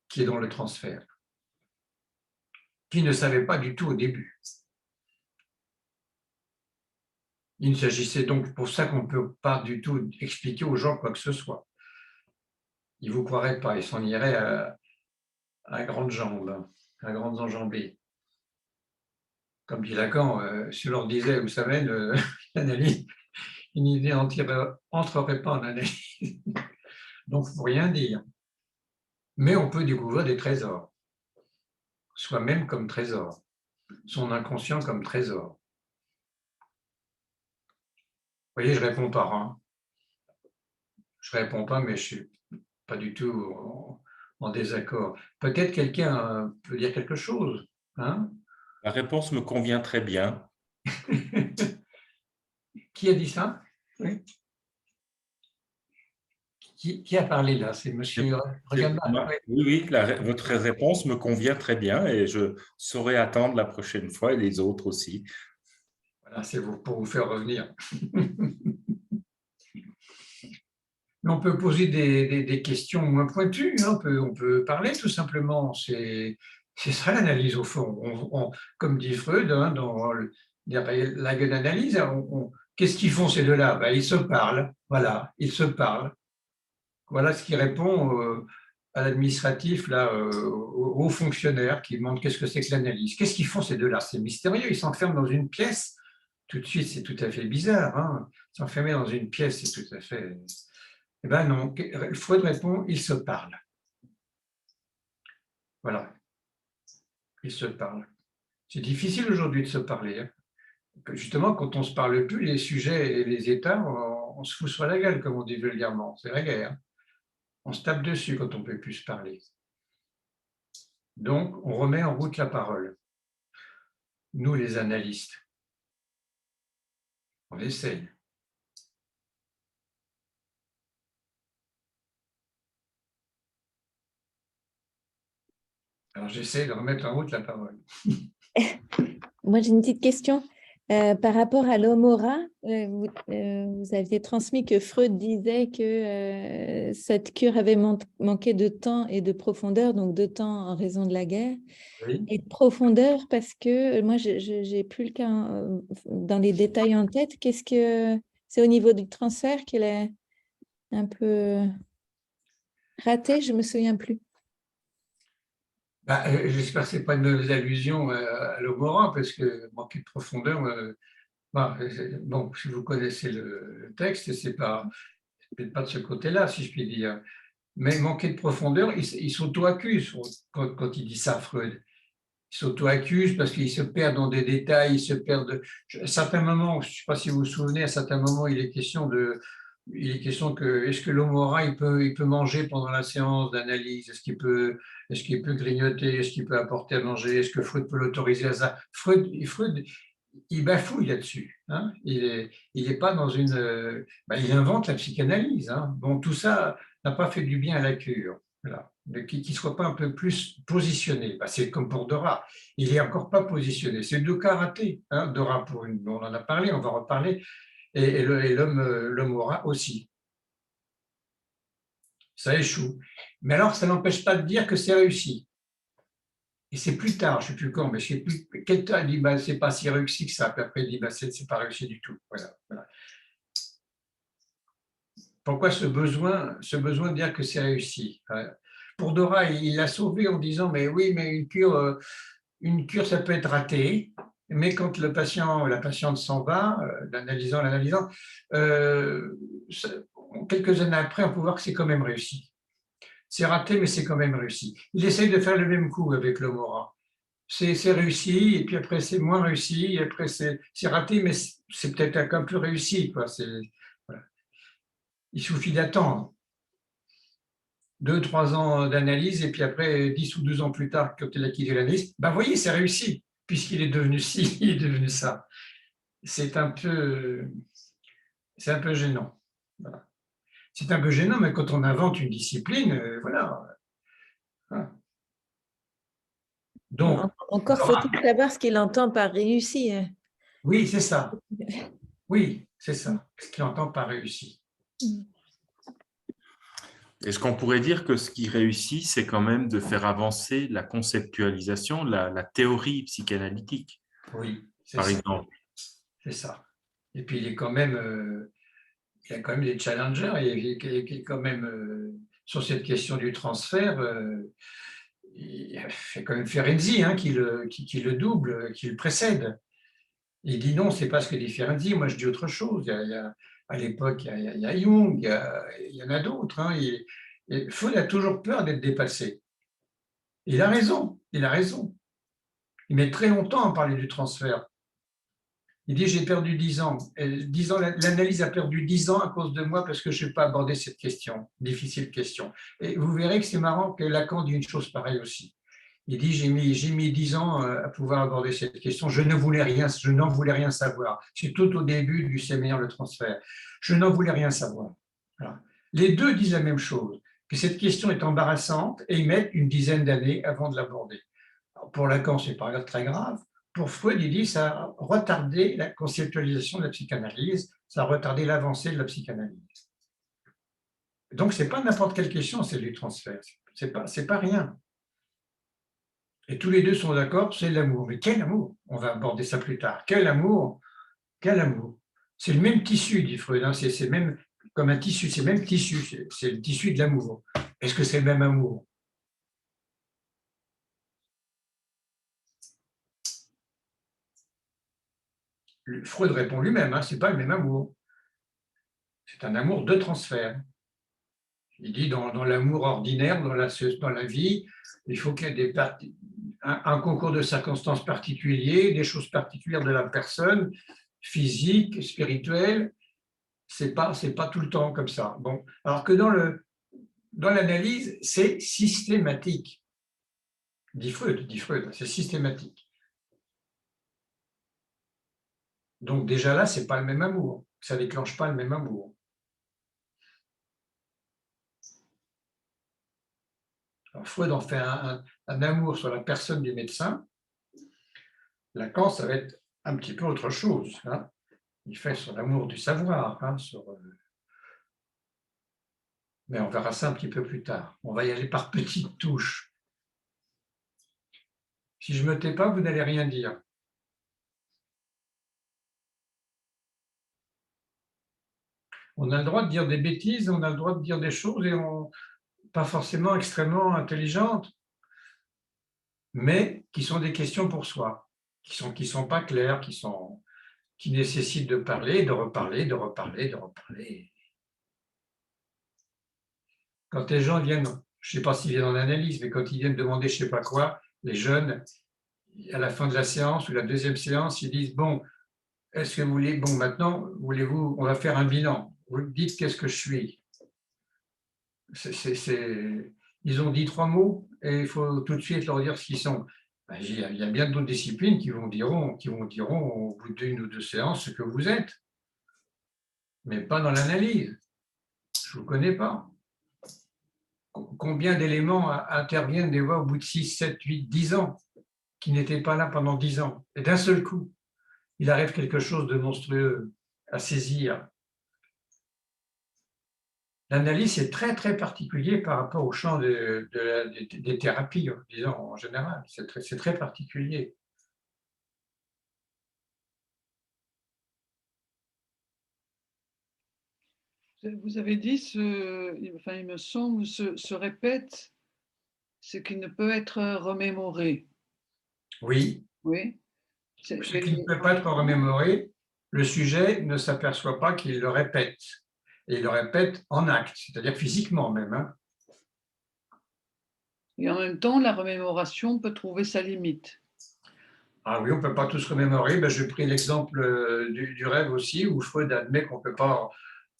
qui est dans le transfert, qu'il ne savait pas du tout au début. Il ne s'agissait donc pour ça qu'on ne peut pas du tout expliquer aux gens quoi que ce soit. Ils ne vous croiraient pas, ils s'en iraient à grandes jambes, à grandes enjambées. Comme dit Lacan, si on leur disait, vous savez, l'analyse, une idée n'entrerait pas en analyse. Donc, il ne faut rien dire. Mais on peut découvrir des trésors, soi-même comme trésor, son inconscient comme trésor. Vous voyez, je ne réponds pas. Hein. Je ne réponds pas, mais je ne suis pas du tout en désaccord. Peut-être quelqu'un peut dire quelque chose. Hein. La réponse me convient très bien. Qui a dit ça? Oui. Qui a parlé là? C'est monsieur Regamal. Oui, votre réponse me convient très bien et je saurai attendre la prochaine fois et les autres aussi. Voilà, c'est pour vous faire revenir. Mais on peut poser des questions moins pointues, hein. On peut parler tout simplement. C'est ça l'analyse au fond. Comme dit Freud, hein, dans la analyse, qu'est-ce qu'ils font ces deux-là? Ben, ils se parlent. Voilà, ils se parlent. Voilà ce qui répond à l'administratif, aux fonctionnaires qui demandent qu'est-ce que c'est que l'analyse. Qu'est-ce qu'ils font ces deux-là? C'est mystérieux. Ils s'enferment dans une pièce. Tout de suite, c'est tout à fait bizarre. Hein. S'enfermer dans une pièce, c'est tout à fait... Eh bien non, Freud répond, ils se parlent. Voilà, ils se parlent. C'est difficile aujourd'hui de se parler. Hein. Justement, quand on ne se parle plus, les sujets et les états, on se fout sur la gueule, comme on dit vulgairement. C'est la guerre. On se tape dessus quand on ne peut plus se parler. Donc, on remet en route la parole. Nous, les analystes, on essaye. Alors, j'essaie de remettre en route la parole. Moi, j'ai une petite question. Par rapport à l'Homora, vous aviez transmis que Freud disait que cette cure avait manqué de temps et de profondeur, donc de temps en raison de la guerre, Oui. et de profondeur parce que moi, je n'ai plus le cas dans les détails en tête. Qu'est-ce que c'est au niveau du transfert qu'elle est un peu ratée? Je ne me souviens plus. Bah, j'espère que ce n'est pas une mauvaise allusion à l'Homora, parce que manquer de profondeur, bon, si vous connaissez le texte, c'est peut-être pas de ce côté-là, si je puis dire. Mais manquer de profondeur, il s'auto-accuse quand il dit ça, Freud. Il s'auto-accuse parce qu'il se perd dans des détails, il se perd à certains moments, je ne sais pas si vous vous souvenez, à certains moments, il est question que est-ce que l'Homora il peut manger pendant la séance d'analyse, est-ce qu'il peut grignoter, est-ce qu'il peut apporter à manger, est-ce que Freud peut l'autoriser à ça? Freud, il bafouille là-dessus. Hein. Il est pas dans une... il invente la psychanalyse. Hein. Bon, tout ça n'a pas fait du bien à la cure. Voilà. Qu'il ne soit pas un peu plus positionné. C'est comme pour Dora. Il n'est encore pas positionné. C'est deux cas ratés. Hein. Dora, on en a parlé, on va en reparler. Et l'homme aura aussi. Ça échoue. Mais alors, ça n'empêche pas de dire que c'est réussi. Et c'est plus tard, je ne sais plus quand, mais je ne sais plus. Quelqu'un dit, c'est pas si réussi que ça. Puis après, il dit, c'est pas réussi du tout. Voilà. Pourquoi ce besoin de dire que c'est réussi? Pour Dora, il l'a sauvé en disant, mais oui, mais une cure, ça peut être raté. Mais quand le patient ou la patiente s'en va, l'analysant, quelques années après, on peut voir que c'est quand même réussi. C'est raté, mais c'est quand même réussi. Il essaye de faire le même coup avec l'Homora. C'est réussi, et puis après c'est moins réussi, et après c'est raté, mais c'est peut-être un peu réussi. Voilà. Il suffit d'attendre 2-3 ans d'analyse, et puis après 10 ou 12 ans plus tard, quand il a quitté l'analyse, vous voyez, c'est réussi, puisqu'il est devenu ci, il est devenu ça. C'est un peu gênant. Voilà. C'est un peu gênant, mais quand on invente une discipline, voilà. Donc, encore faut-il savoir ce qu'il entend par réussi. Oui, c'est ça. Oui, C'est ça, ce qu'il entend par réussi. Est-ce qu'on pourrait dire que ce qui réussit, c'est quand même de faire avancer la conceptualisation, la théorie psychanalytique, Oui, c'est par ça. exemple? C'est ça. Et puis, il y a quand même des challengers. Il est quand même, sur cette question du transfert, il y a quand même Ferenczi qui le double, qui le précède. Il dit non, c'est pas ce que dit Ferenczi, moi je dis autre chose. À l'époque, il y a Jung, il y en a d'autres. Freud a toujours peur d'être dépassé. Il a raison, il a raison. Il met très longtemps à parler du transfert. Il dit, j'ai perdu 10 ans. 10 ans, l'analyse a perdu 10 ans à cause de moi parce que je n'ai pas abordé cette question, difficile question. Et vous verrez que c'est marrant que Lacan dit une chose pareille aussi. Il dit, j'ai mis 10 ans à pouvoir aborder cette question. Je n'en voulais rien savoir. C'est tout au début du séminaire Le Transfert. Je n'en voulais rien savoir. Voilà. Les deux disent la même chose, que cette question est embarrassante et ils mettent une dizaine d'années avant de l'aborder. Pour Lacan, ce n'est pas très grave. Pour Freud, il dit que ça a retardé la conceptualisation de la psychanalyse, ça a retardé l'avancée de la psychanalyse. Donc, ce n'est pas n'importe quelle question, c'est du transfert. Ce n'est pas rien. Et tous les deux sont d'accord, c'est l'amour. Mais quel amour? On va aborder ça plus tard. Quel amour? Quel amour? C'est le même tissu, dit Freud. C'est même comme un tissu, c'est le même tissu, c'est le tissu de l'amour. Est-ce que c'est le même amour? Freud répond lui-même, ce n'est pas le même amour. C'est un amour de transfert. Il dit dans l'amour ordinaire, dans la vie, il faut qu'il y ait un concours de circonstances particuliers, des choses particulières de la personne, physique, spirituelle. C'est pas tout le temps comme ça. Bon, alors que dans l'analyse, c'est systématique. Dit Freud, c'est systématique. Donc déjà là, c'est pas le même amour. Ça déclenche pas le même amour. Alors Freud en fait un amour sur la personne du médecin. Lacan, ça va être un petit peu autre chose. Il fait sur l'amour du savoir. Mais on verra ça un petit peu plus tard. On va y aller par petites touches. Si je ne me tais pas, vous n'allez rien dire. On a le droit de dire des bêtises, on a le droit de dire des choses et pas forcément extrêmement intelligentes, mais qui sont des questions pour soi, qui sont pas claires, qui nécessitent de parler, de reparler, de reparler, de reparler. Quand les gens viennent, je ne sais pas s'ils viennent en analyse, mais quand ils viennent demander je ne sais pas quoi, les jeunes, à la fin de la séance ou la deuxième séance, ils disent bon, est-ce que vous voulez, bon maintenant, voulez-vous, on va faire un bilan. Vous dites qu'est-ce que je suis. Ils ont dit 3 mots et il faut tout de suite leur dire ce qu'ils sont. Il y a bien d'autres disciplines qui vous diront au bout d'une ou deux séances ce que vous êtes, mais pas dans l'analyse. Je ne vous connais pas. Combien d'éléments interviennent des fois au bout de 6, 7, 8, 10 ans, qui n'étaient pas là pendant 10 ans. Et d'un seul coup, il arrive quelque chose de monstrueux à saisir. L'analyse est très, très particulier par rapport au champ des thérapies, disons, en général. C'est très particulier. Vous avez dit, il me semble, se répète ce qui ne peut être remémoré. Oui. Oui. Ce qui ne peut pas être remémoré, le sujet ne s'aperçoit pas qu'il le répète. Et il le répète en acte, c'est-à-dire physiquement même. Et en même temps, la remémoration peut trouver sa limite. Ah oui, on ne peut pas tous remémorer. J'ai pris l'exemple du rêve aussi, où Freud admet qu'on ne peut pas.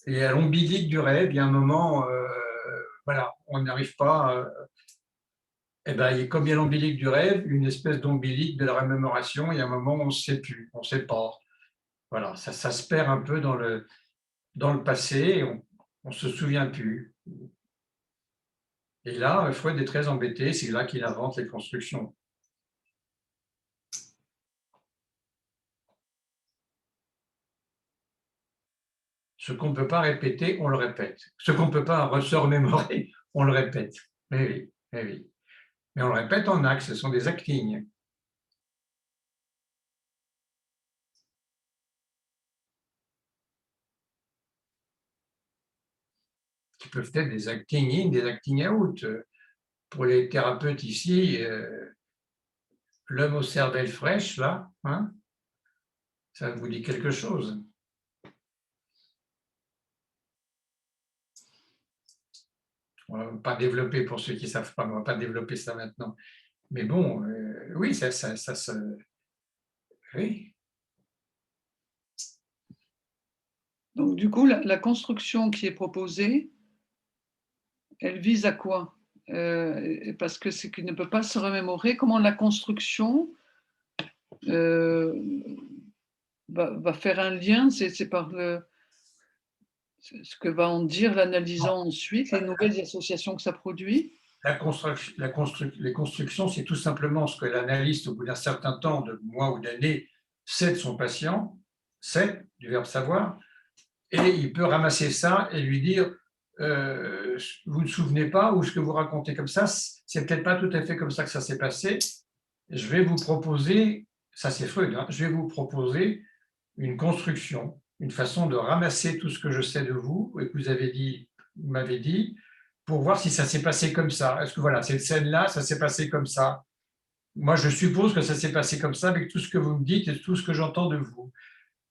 Et à l'ombilique du rêve, il y a un moment, on n'arrive pas. Comme il y a l'ombilique du rêve, une espèce d'ombilique de la remémoration, il y a un moment où on ne sait plus, on ne sait pas. Voilà, ça se perd un peu dans le passé, et on ne se souvient plus. Et là, Freud est très embêté, c'est là qu'il invente les constructions. Ce qu'on ne peut pas répéter, on le répète. Ce qu'on ne peut pas se remémorer, on le répète. Mais oui, mais oui. Mais on le répète en actes, ce sont des actings. Qui peuvent être des acting in, des acting out. Pour les thérapeutes ici, l'homme aux cervelles fraîches, là, hein, ça vous dit quelque chose. On ne va pas développer, pour ceux qui ne savent pas, on ne va pas développer ça maintenant. Mais bon, oui, ça oui. Donc, du coup, la construction qui est proposée, elle vise à quoi? Parce que c'est qu'il ne peut pas se remémorer comment la construction va faire un lien, c'est par ce que va en dire l'analysant ensuite, les nouvelles associations que ça produit. Les constructions, c'est tout simplement ce que l'analyste, au bout d'un certain temps, de mois ou d'années, sait de son patient, sait, du verbe savoir, et il peut ramasser ça et lui dire vous ne souvenez pas, ou ce que vous racontez comme ça, c'est peut-être pas tout à fait comme ça que ça s'est passé. Je vais vous proposer, ça c'est Freud, hein, je vais vous proposer une construction, une façon de ramasser tout ce que je sais de vous et que vous m'avez dit, pour voir si ça s'est passé comme ça. Est-ce que voilà, cette scène-là, ça s'est passé comme ça? Moi, je suppose que ça s'est passé comme ça avec tout ce que vous me dites et tout ce que j'entends de vous.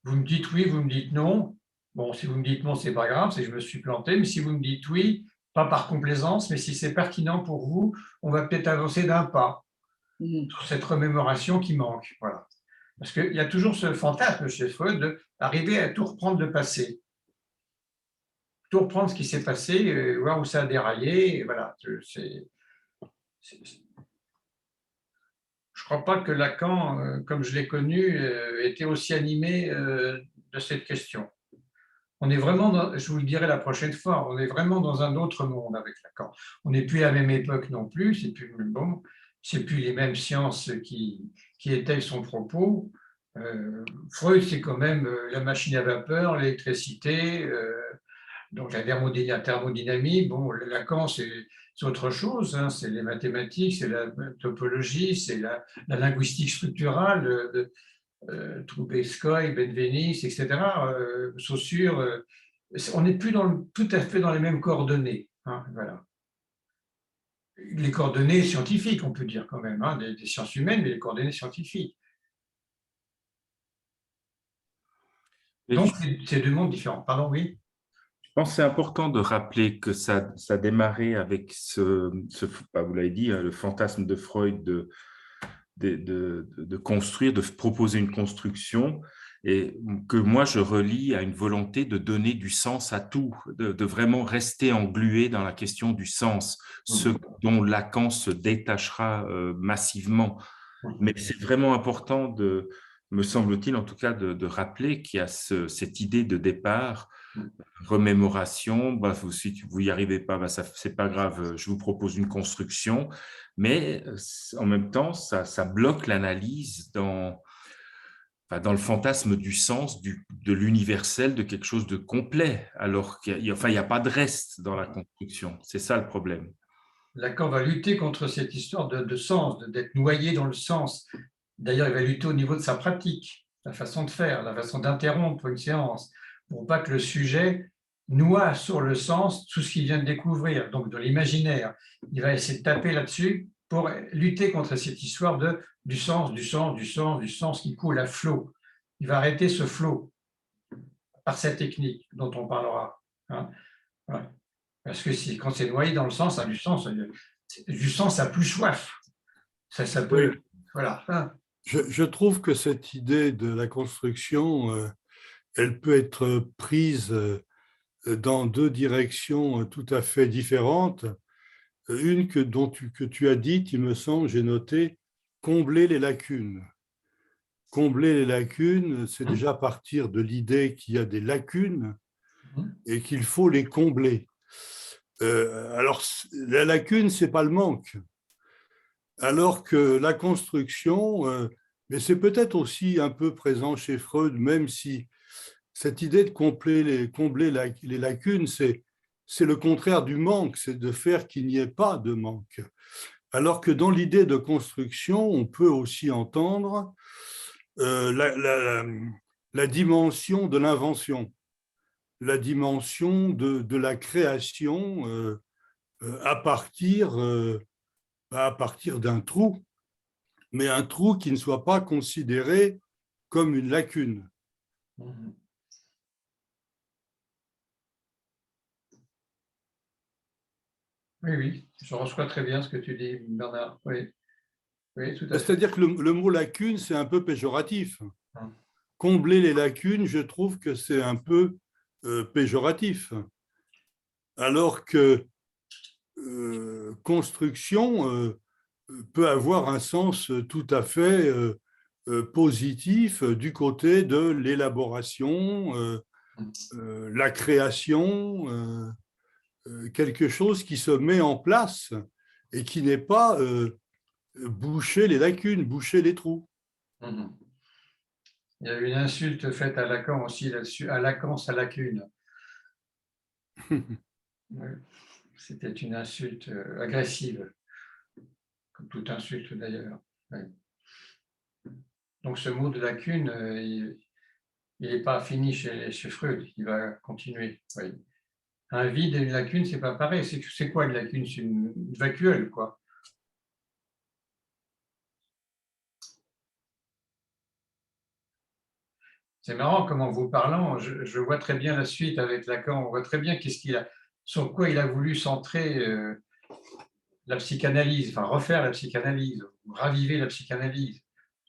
Vous me dites oui, vous me dites non. Bon, si vous me dites non, ce n'est pas grave, c'est que je me suis planté. Mais si vous me dites oui, pas par complaisance, mais si c'est pertinent pour vous, on va peut-être avancer d'un pas sur cette remémoration qui manque. Voilà. Parce qu'il y a toujours ce fantasme chez Freud d'arriver à tout reprendre de passé. Tout reprendre ce qui s'est passé, voir où ça a déraillé. Et voilà. Je ne crois pas que Lacan, comme je l'ai connu, était aussi animé de cette question. On est vraiment, je vous le dirai la prochaine fois, on est vraiment dans un autre monde avec Lacan. On n'est plus à la même époque non plus, c'est plus bon, c'est plus les mêmes sciences qui étayent son propos. Freud, c'est quand même la machine à vapeur, l'électricité, donc la thermodynamie. Bon, Lacan, c'est autre chose, hein, c'est les mathématiques, c'est la topologie, c'est la linguistique structurale. Trubetskoy, Benveniste, etc., Saussure, on n'est plus tout à fait dans les mêmes coordonnées. Hein, voilà. Les coordonnées scientifiques, on peut dire quand même, hein, des sciences humaines, mais les coordonnées scientifiques. Donc, c'est deux mondes différents. Pardon, oui. Je pense que c'est important de rappeler que ça démarrait avec vous l'avez dit, le fantasme de Freud de construire, de proposer une construction, et que moi je relie à une volonté de donner du sens à tout, de vraiment rester englué dans la question du sens, ce dont Lacan se détachera massivement. Mais c'est vraiment important me semble-t-il en tout cas, de rappeler qu'il y a cette idée de départ, remémoration, bah, si vous n'y arrivez pas, bah, c'est pas grave, je vous propose une construction, mais en même temps, ça bloque l'analyse dans le fantasme du sens, de l'universel, de quelque chose de complet, alors qu'il n'y a pas de reste dans la construction. C'est ça le problème. Lacan va lutter contre cette histoire de sens, d'être noyé dans le sens. D'ailleurs, il va lutter au niveau de sa pratique, la façon de faire, la façon d'interrompre une séance, pour pas que le sujet noie sur le sens tout ce qu'il vient de découvrir, donc de l'imaginaire. Il va essayer de taper là-dessus pour lutter contre cette histoire du sens qui coule à flot. Il va arrêter ce flot par cette technique dont on parlera. Hein. Ouais. Parce que quand c'est noyé dans le sens, ça a du sens. Du sens, ça a plus soif. Ça peut... Oui. Voilà. Hein. Je trouve que cette idée de la construction, elle peut être prise dans deux directions tout à fait différentes. Une que tu as dite, il me semble, j'ai noté, combler les lacunes. Combler les lacunes, c'est déjà partir de l'idée qu'il y a des lacunes et qu'il faut les combler. Alors, la lacune, ce n'est pas le manque. Alors que la construction, mais c'est peut-être aussi un peu présent chez Freud, même si cette idée de combler les lacunes, c'est le contraire du manque, c'est de faire qu'il n'y ait pas de manque. Alors que dans l'idée de construction, on peut aussi entendre la dimension de l'invention, la dimension de la création à partir d'un trou, mais un trou qui ne soit pas considéré comme une lacune. Oui, oui, je reçois très bien ce que tu dis, Bernard. Oui, oui, tout à fait. C'est-à-dire que le mot lacune, c'est un peu péjoratif. Combler les lacunes, je trouve que c'est un peu péjoratif. Alors que construction peut avoir un sens tout à fait positif du côté de l'élaboration, la création, quelque chose qui se met en place et qui n'est pas boucher les lacunes, boucher les trous. Il y a eu une insulte faite à Lacan aussi là-dessus, à Lacan sa lacune. C'était une insulte agressive, comme toute insulte d'ailleurs. Donc ce mot de lacune, il n'est pas fini chez Freud, il va continuer. Oui. Un vide et une lacune, c'est pas pareil. C'est quoi une lacune? C'est une vacuole, quoi. C'est marrant comment, en vous parlant, je vois très bien la suite avec Lacan. On voit très bien sur quoi il a voulu centrer la psychanalyse, enfin refaire la psychanalyse, raviver la psychanalyse.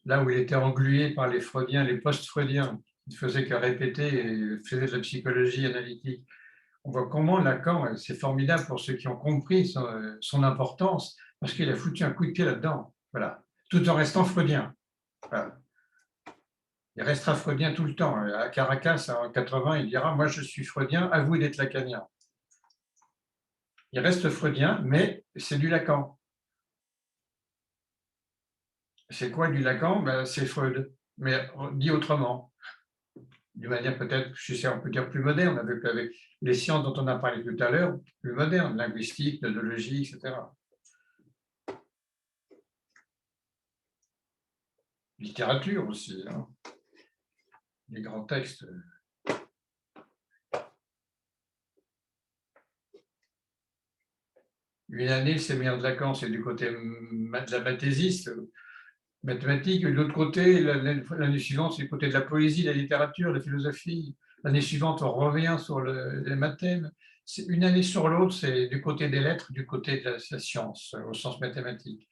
Là où il était englué par les freudiens, les post-freudiens, il ne faisait que répéter et faisait de la psychologie analytique. On voit comment Lacan, c'est formidable pour ceux qui ont compris son importance, parce qu'il a foutu un coup de pied là-dedans, voilà, tout en restant freudien. Voilà. Il restera freudien tout le temps. À Caracas, en 80, il dira « Moi, je suis freudien, à vous d'être lacanien ». Il reste freudien, mais c'est du Lacan. C'est quoi du Lacan? Ben, c'est Freud, mais dit autrement. D'une manière peut-être, on peut dire plus moderne, avec les sciences dont on a parlé tout à l'heure, plus modernes, linguistique, ethnologie, etc. Littérature aussi, hein. Les grands textes. Une année, le séminaire de Lacan, c'est du côté de la mathésiste, mathématique. De l'autre côté, l'année suivante, c'est du côté de la poésie, la littérature, la philosophie. L'année suivante, on revient sur les mathèmes. Une année sur l'autre, c'est du côté des lettres, du côté de la science, au sens mathématique.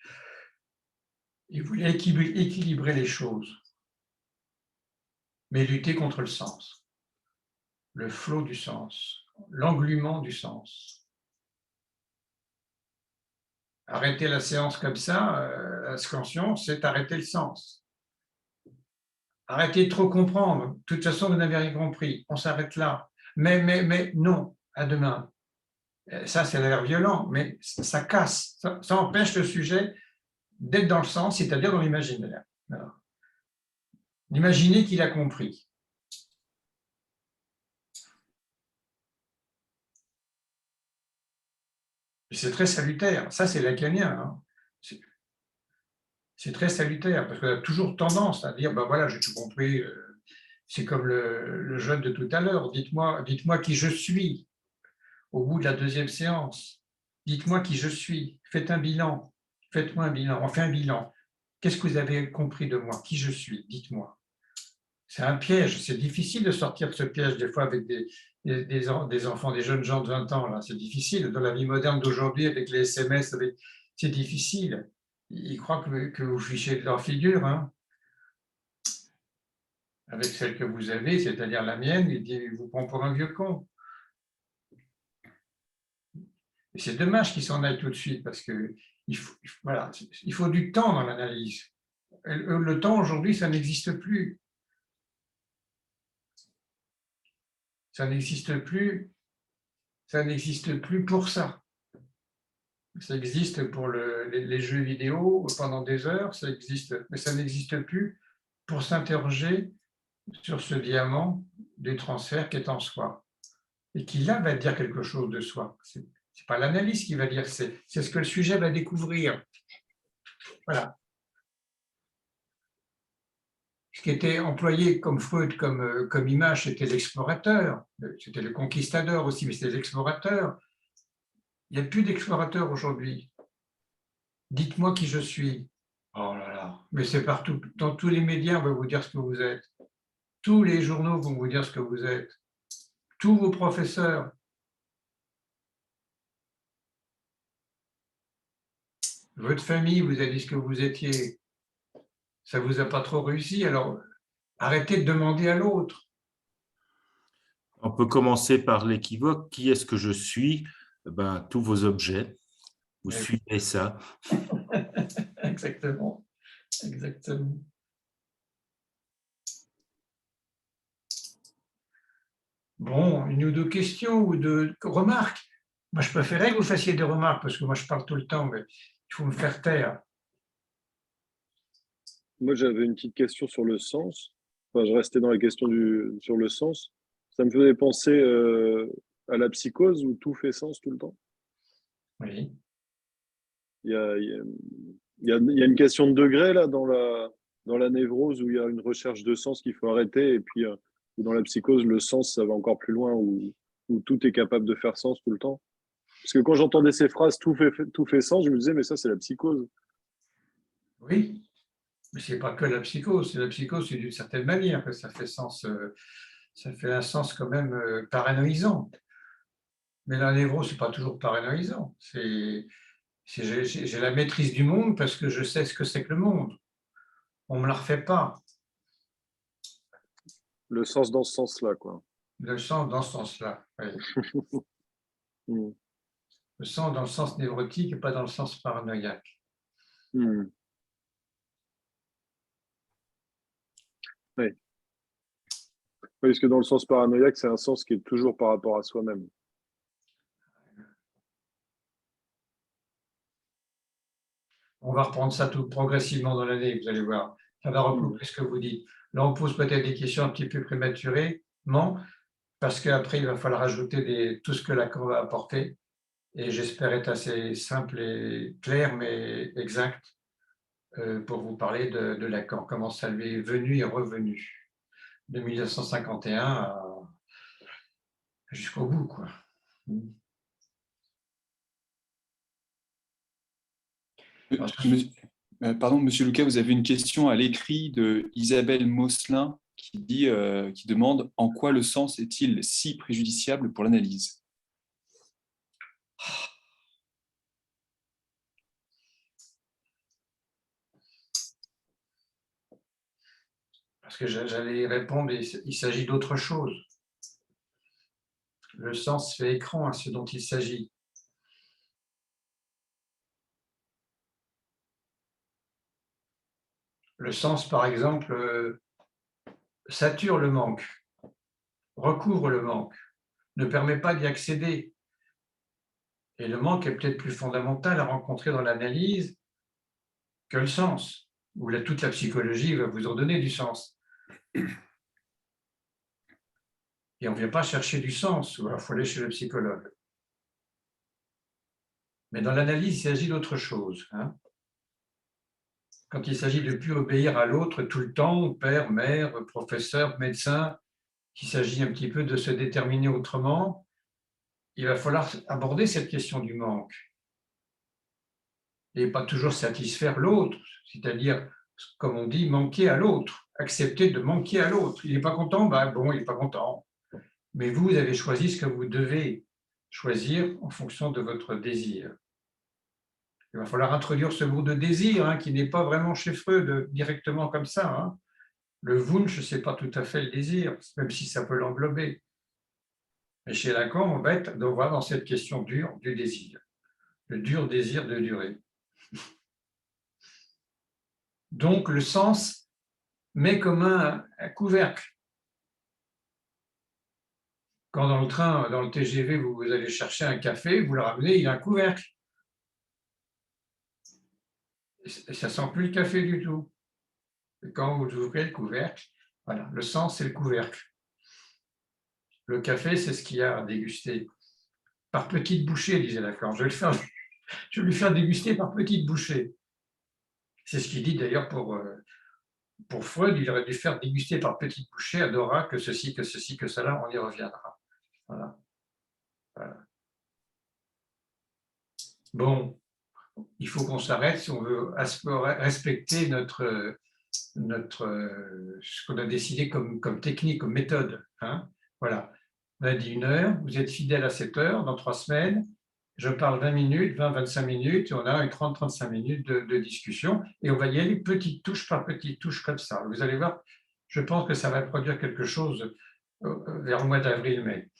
Il voulait équilibrer les choses, mais lutter contre le sens, le flot du sens, l'englument du sens. Arrêter la séance comme ça, la scansion, c'est arrêter le sens. Arrêtez de trop comprendre. De toute façon, vous n'avez rien compris. On s'arrête là. Mais non, à demain. Ça, c'est l'air violent, mais ça casse. Ça empêche le sujet d'être dans le sens, c'est-à-dire dans l'imaginaire. D'imaginer qu'il a compris. C'est très salutaire. Ça, c'est lacanien. Hein. C'est très salutaire, parce qu'on a toujours tendance à dire, ben voilà, j'ai tout compris. C'est comme le jeune de tout à l'heure. Dites-moi qui je suis au bout de la deuxième séance. Dites-moi qui je suis. Faites un bilan. Faites-moi un bilan. On fait un bilan. Qu'est-ce que vous avez compris de moi? Qui je suis? Dites-moi. C'est un piège. C'est difficile de sortir de ce piège, des fois, avec des enfants, des jeunes gens de 20 ans. C'est difficile. Dans la vie moderne d'aujourd'hui, avec les SMS, c'est difficile. Ils croient que vous fichez de leur figure. Hein. Avec celle que vous avez, c'est-à-dire la mienne, il vous prend pour un vieux con. Et c'est dommage qu'il s'en aille tout de suite, parce qu'il faut du temps dans l'analyse. Le temps, aujourd'hui, ça n'existe plus. Ça n'existe plus. Ça n'existe plus pour ça. Ça existe pour les jeux vidéo pendant des heures, ça existe, mais ça n'existe plus pour s'interroger sur ce diamant des transferts qui est en soi. Et qui, là, va dire quelque chose de soi. Ce n'est pas l'analyse qui va dire, c'est ce que le sujet va découvrir. Voilà. Ce qui était employé comme Freud, comme image, c'était l'explorateur. C'était le conquistador aussi, mais c'était l'explorateur. Il n'y a plus d'explorateurs aujourd'hui. Dites-moi qui je suis. Oh là là, mais c'est partout. Dans tous les médias, on va vous dire ce que vous êtes. Tous les journaux vont vous dire ce que vous êtes. Tous vos professeurs. Votre famille vous a dit ce que vous étiez. Ça ne vous a pas trop réussi, alors arrêtez de demander à l'autre. On peut commencer par l'équivoque. Qui est-ce que je suis? Ben, tous vos objets. Vous suivez ça. Exactement. Exactement. Bon, une ou deux questions ou deux remarques. Moi, je préférais que vous fassiez des remarques parce que moi, je parle tout le temps, mais il faut me faire taire. Moi, j'avais une petite question sur le sens. Enfin, je restais dans la question sur le sens. Ça me faisait penser à la psychose où tout fait sens tout le temps. Oui. Il y a une question de degré là dans la névrose où il y a une recherche de sens qu'il faut arrêter, et puis dans la psychose, le sens, ça va encore plus loin, où tout est capable de faire sens tout le temps. Parce que quand j'entendais ces phrases, tout fait sens, je me disais, mais ça, c'est la psychose. Oui, mais ce n'est pas que la psychose. La psychose, c'est d'une certaine manière que ça fait sens, ça fait un sens quand même paranoïsant. Mais la névrose, ce n'est pas toujours paranoïsant. J'ai la maîtrise du monde parce que je sais ce que c'est que le monde. On ne me la refait pas. Le sens dans ce sens-là, quoi. Le sens dans ce sens-là, oui. Le sens dans le sens névrotique et pas dans le sens paranoïaque. Oui. Oui, parce que dans le sens paranoïaque, c'est un sens qui est toujours par rapport à soi-même. On va reprendre ça tout progressivement dans l'année, vous allez voir. Ça va recouper ce que vous dites. Là, on pose peut-être des questions un petit peu prématurément, parce qu'après, il va falloir ajouter tout ce que Lacan va apporter. Et j'espère être assez simple et clair, mais exact, pour vous parler de Lacan, comment ça lui est venu et revenu, de 1951 jusqu'au bout, quoi. Pardon, Monsieur Lucas, vous avez une question à l'écrit de Isabelle Mosselin qui demande en quoi le sens est-il si préjudiciable pour l'analyse? Parce que j'allais y répondre, il s'agit d'autre chose. Le sens fait écran à ce dont il s'agit. Le sens, par exemple, sature le manque, recouvre le manque, ne permet pas d'y accéder. Et le manque est peut-être plus fondamental à rencontrer dans l'analyse que le sens, où toute la psychologie va vous en donner du sens. Et on ne vient pas chercher du sens, il faut aller chez le psychologue. Mais dans l'analyse, il s'agit d'autre chose. Quand il s'agit de ne plus obéir à l'autre tout le temps, père, mère, professeur, médecin, qu'il s'agit un petit peu de se déterminer autrement, il va falloir aborder cette question du manque. Et pas toujours satisfaire l'autre, c'est-à-dire, comme on dit, manquer à l'autre, accepter de manquer à l'autre. Il n'est pas content, bon, il n'est pas content. Mais vous avez choisi ce que vous devez choisir en fonction de votre désir. Il va falloir introduire ce mot de désir, qui n'est pas vraiment chez Freud directement comme ça. Le Wunsch, ce n'est pas tout à fait le désir, même si ça peut l'englober. Mais chez Lacan, on va être dans cette question dure du désir, le dur désir de durer. Donc, le sens met comme un couvercle. Quand dans le train, dans le TGV, vous allez chercher un café, vous le ramenez, il y a un couvercle. Et ça ne sent plus le café du tout. Et quand vous ouvrez le couvercle, Voilà, le sens, c'est le couvercle. Le café, c'est ce qu'il y a à déguster. Par petites bouchées, disait Lacan. Je vais lui faire déguster par petites bouchées. C'est ce qu'il dit d'ailleurs pour Freud. Il aurait dû faire déguster par petites bouchées à Dora que ceci, que ceci, que cela. On y reviendra. Voilà. Voilà. Bon, il faut qu'on s'arrête si on veut respecter ce qu'on a décidé comme technique, comme méthode. Hein. Voilà. On a dit 1 heure, vous êtes fidèle à cette heure, dans 3 semaines, je parle 20 minutes, 20-25 minutes, et on a 30-35 minutes de discussion, et on va y aller petite touche par petite touche comme ça. Vous allez voir, je pense que ça va produire quelque chose vers le mois d'avril-mai.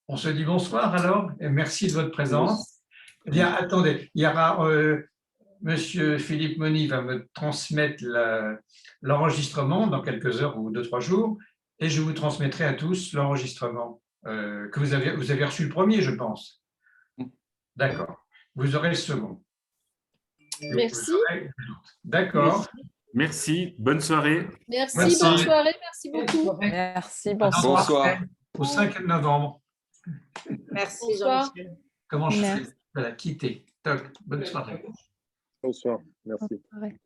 On se dit bonsoir alors, et merci de votre présence. Eh bien, attendez, il y aura Monsieur Philippe Moni va me transmettre l'enregistrement dans quelques heures ou 2-3 jours, et je vous transmettrai à tous l'enregistrement que vous avez reçu le premier, je pense. D'accord. Vous aurez le second. Merci. D'accord. Merci. Bonne soirée. Merci, Merci. bonne soirée. Merci beaucoup. Merci, bonsoir. Bonsoir. Au 5 novembre. Merci, Bonsoir. Jean-Michel. Comment je fais? Merci. Voilà, quitter. Toc. Bonne soirée. Bonsoir. Merci. Bonne soirée.